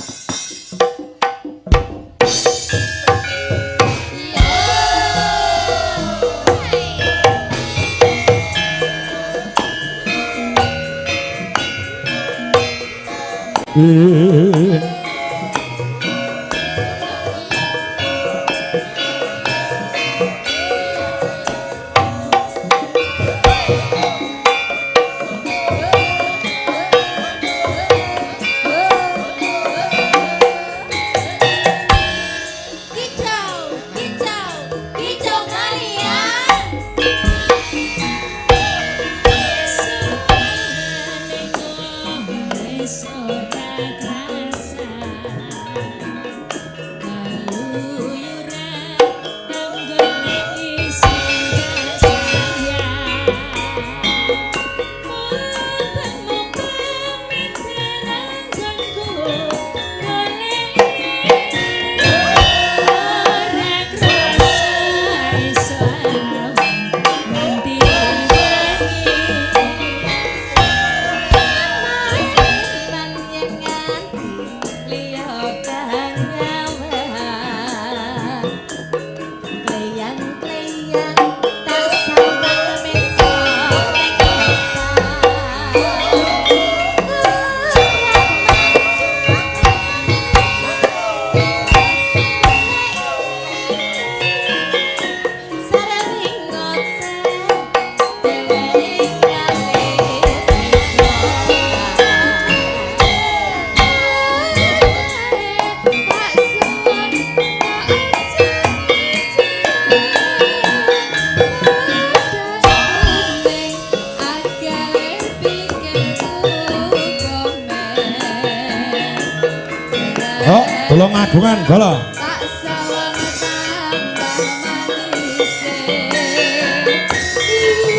kagungan gala. Tak sawang tambah manise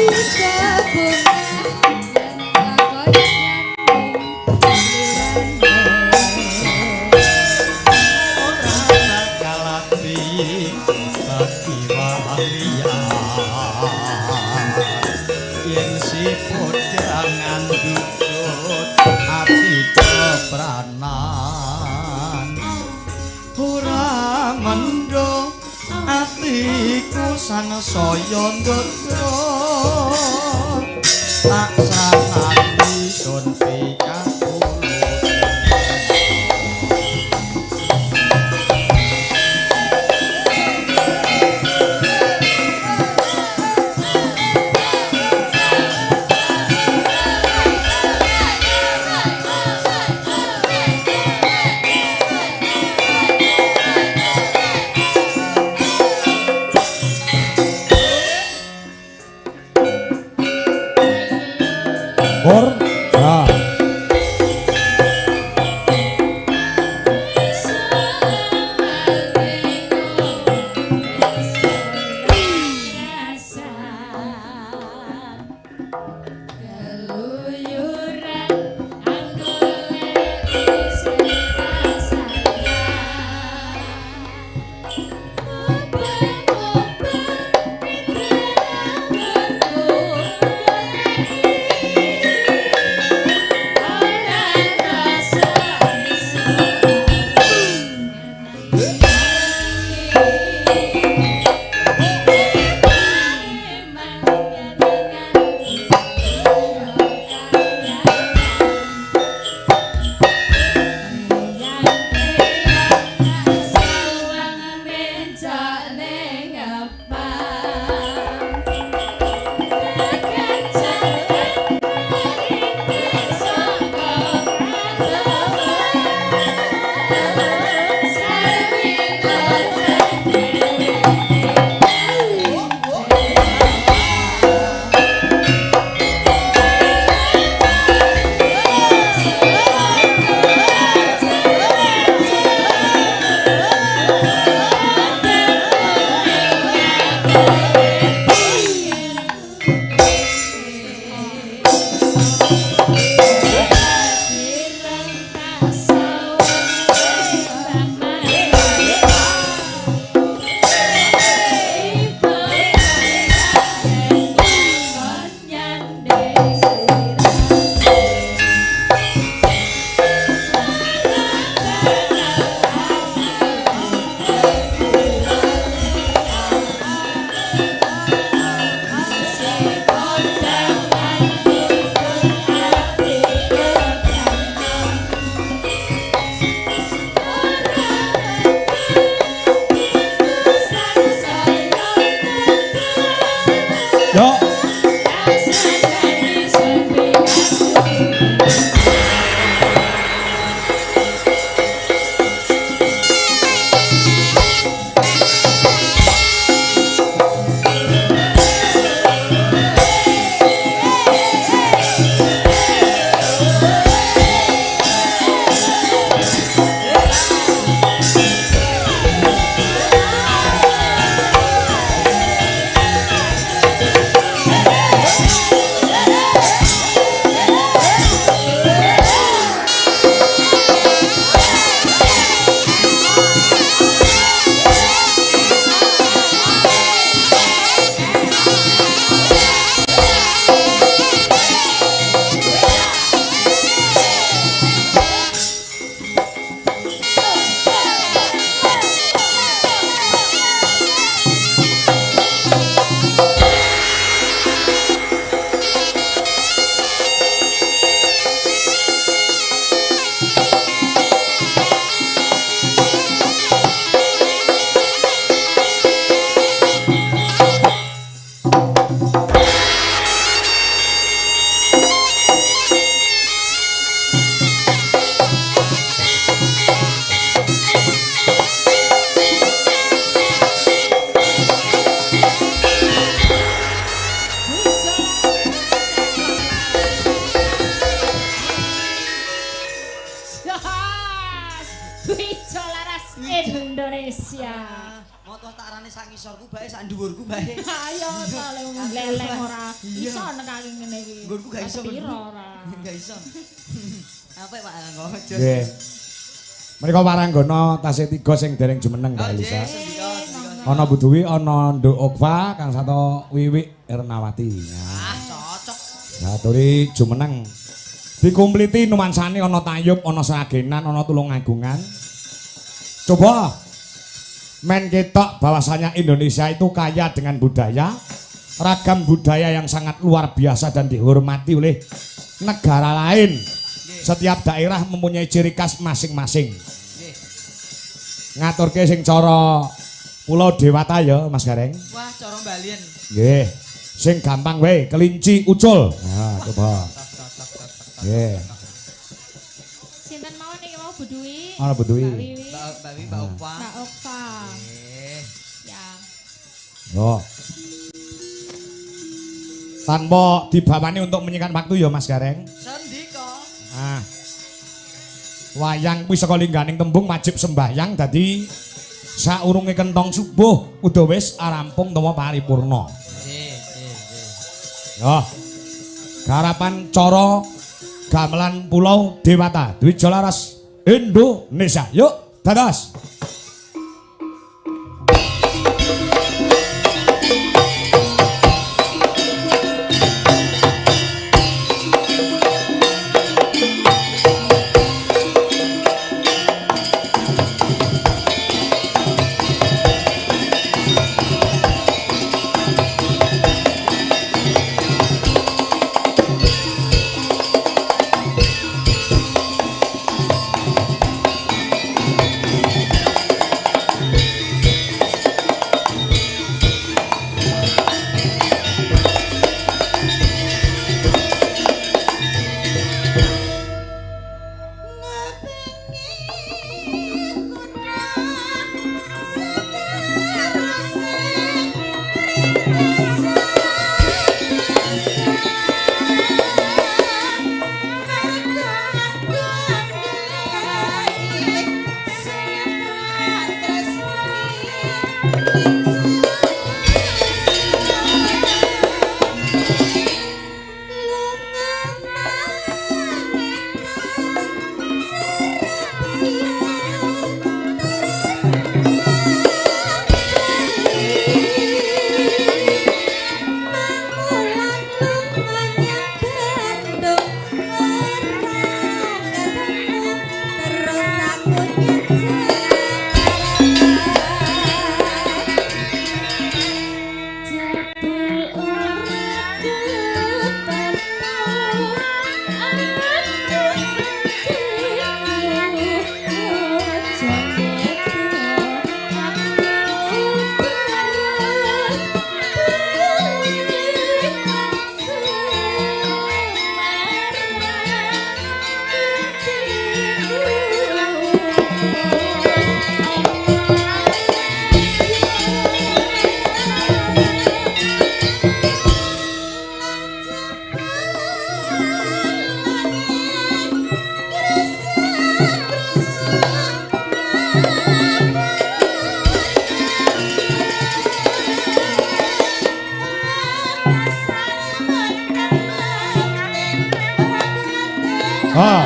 ika bunga yen lakon ora kalati bagi waliya yen si podang ngandhut ati kepranan ora mendho atiku sansaya ndodro tak srahati sun pikakulo ngarsorku bae sak dhuwurku bae. Ayo to leleng ora iso nekake ngene iki. Nggonku gak iso. Piro ora. Gak iso. Apa Pak Anggo? Nggih. Menika Waranggana tasih 3 sing dereng jumeneng Mbak Elisa. Ana Buduwi, ana Nduk Okva, Kang Sato Wiwik Ernawati. Ah, cocok. Aturi jumeneng. Dikumpliti nuansane ana tayub, ana sragenan, ana tulungagungan. Coba men ketok bahwasanya Indonesia itu kaya dengan budaya, ragam budaya yang sangat luar biasa dan dihormati oleh negara lain. Setiap daerah mempunyai ciri khas masing-masing. Ngaturke sing cara Pulau Dewata ya Mas Gareng. Wah, cara Balien. Nggih. Sing gampang wae, kelinci ucul. Nah, coba. Nggih. Sinten mawon iki mau Buduwi? Ana Buduwi. Mbak Wi, Mbak Okpa. Mbak Okpa. Nggih. Ya. Yo. Tanpa dibawani untuk menyingkat waktu ya Mas Gareng. Sendika. Ah. Wayang kuwi saka lingganing tembung wajib sembahyang dadi saurunge kentong subuh udah wis rampung utawa paripurna. Nggih, nggih. Yo. Garapan cara gamelan Pulau Dewata Dwi Jalaras Indonesia. Yuk, dados. Ah.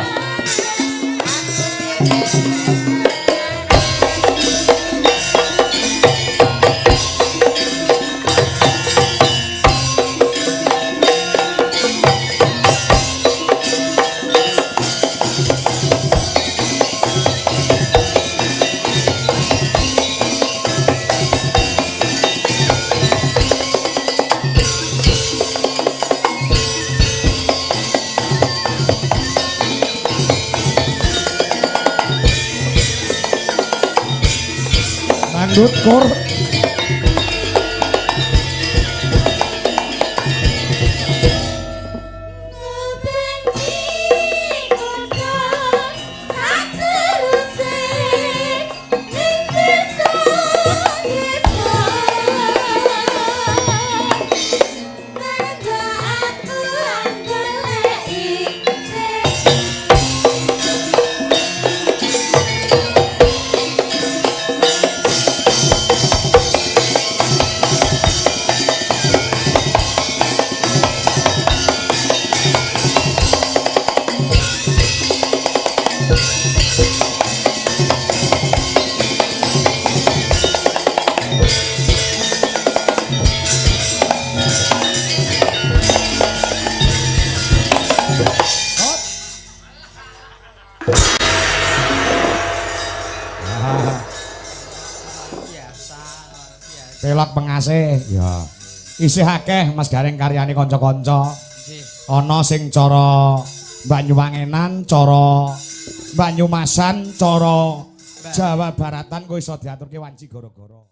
Dangdut kor. Pelok pengasih ya. Isih akeh Mas Gareng karyane kanca-kanca. Ana sing cara Banyuwangenan, cara Banyumasan, cara Jawa Baratan kowe iso diaturke wanci gara-gara.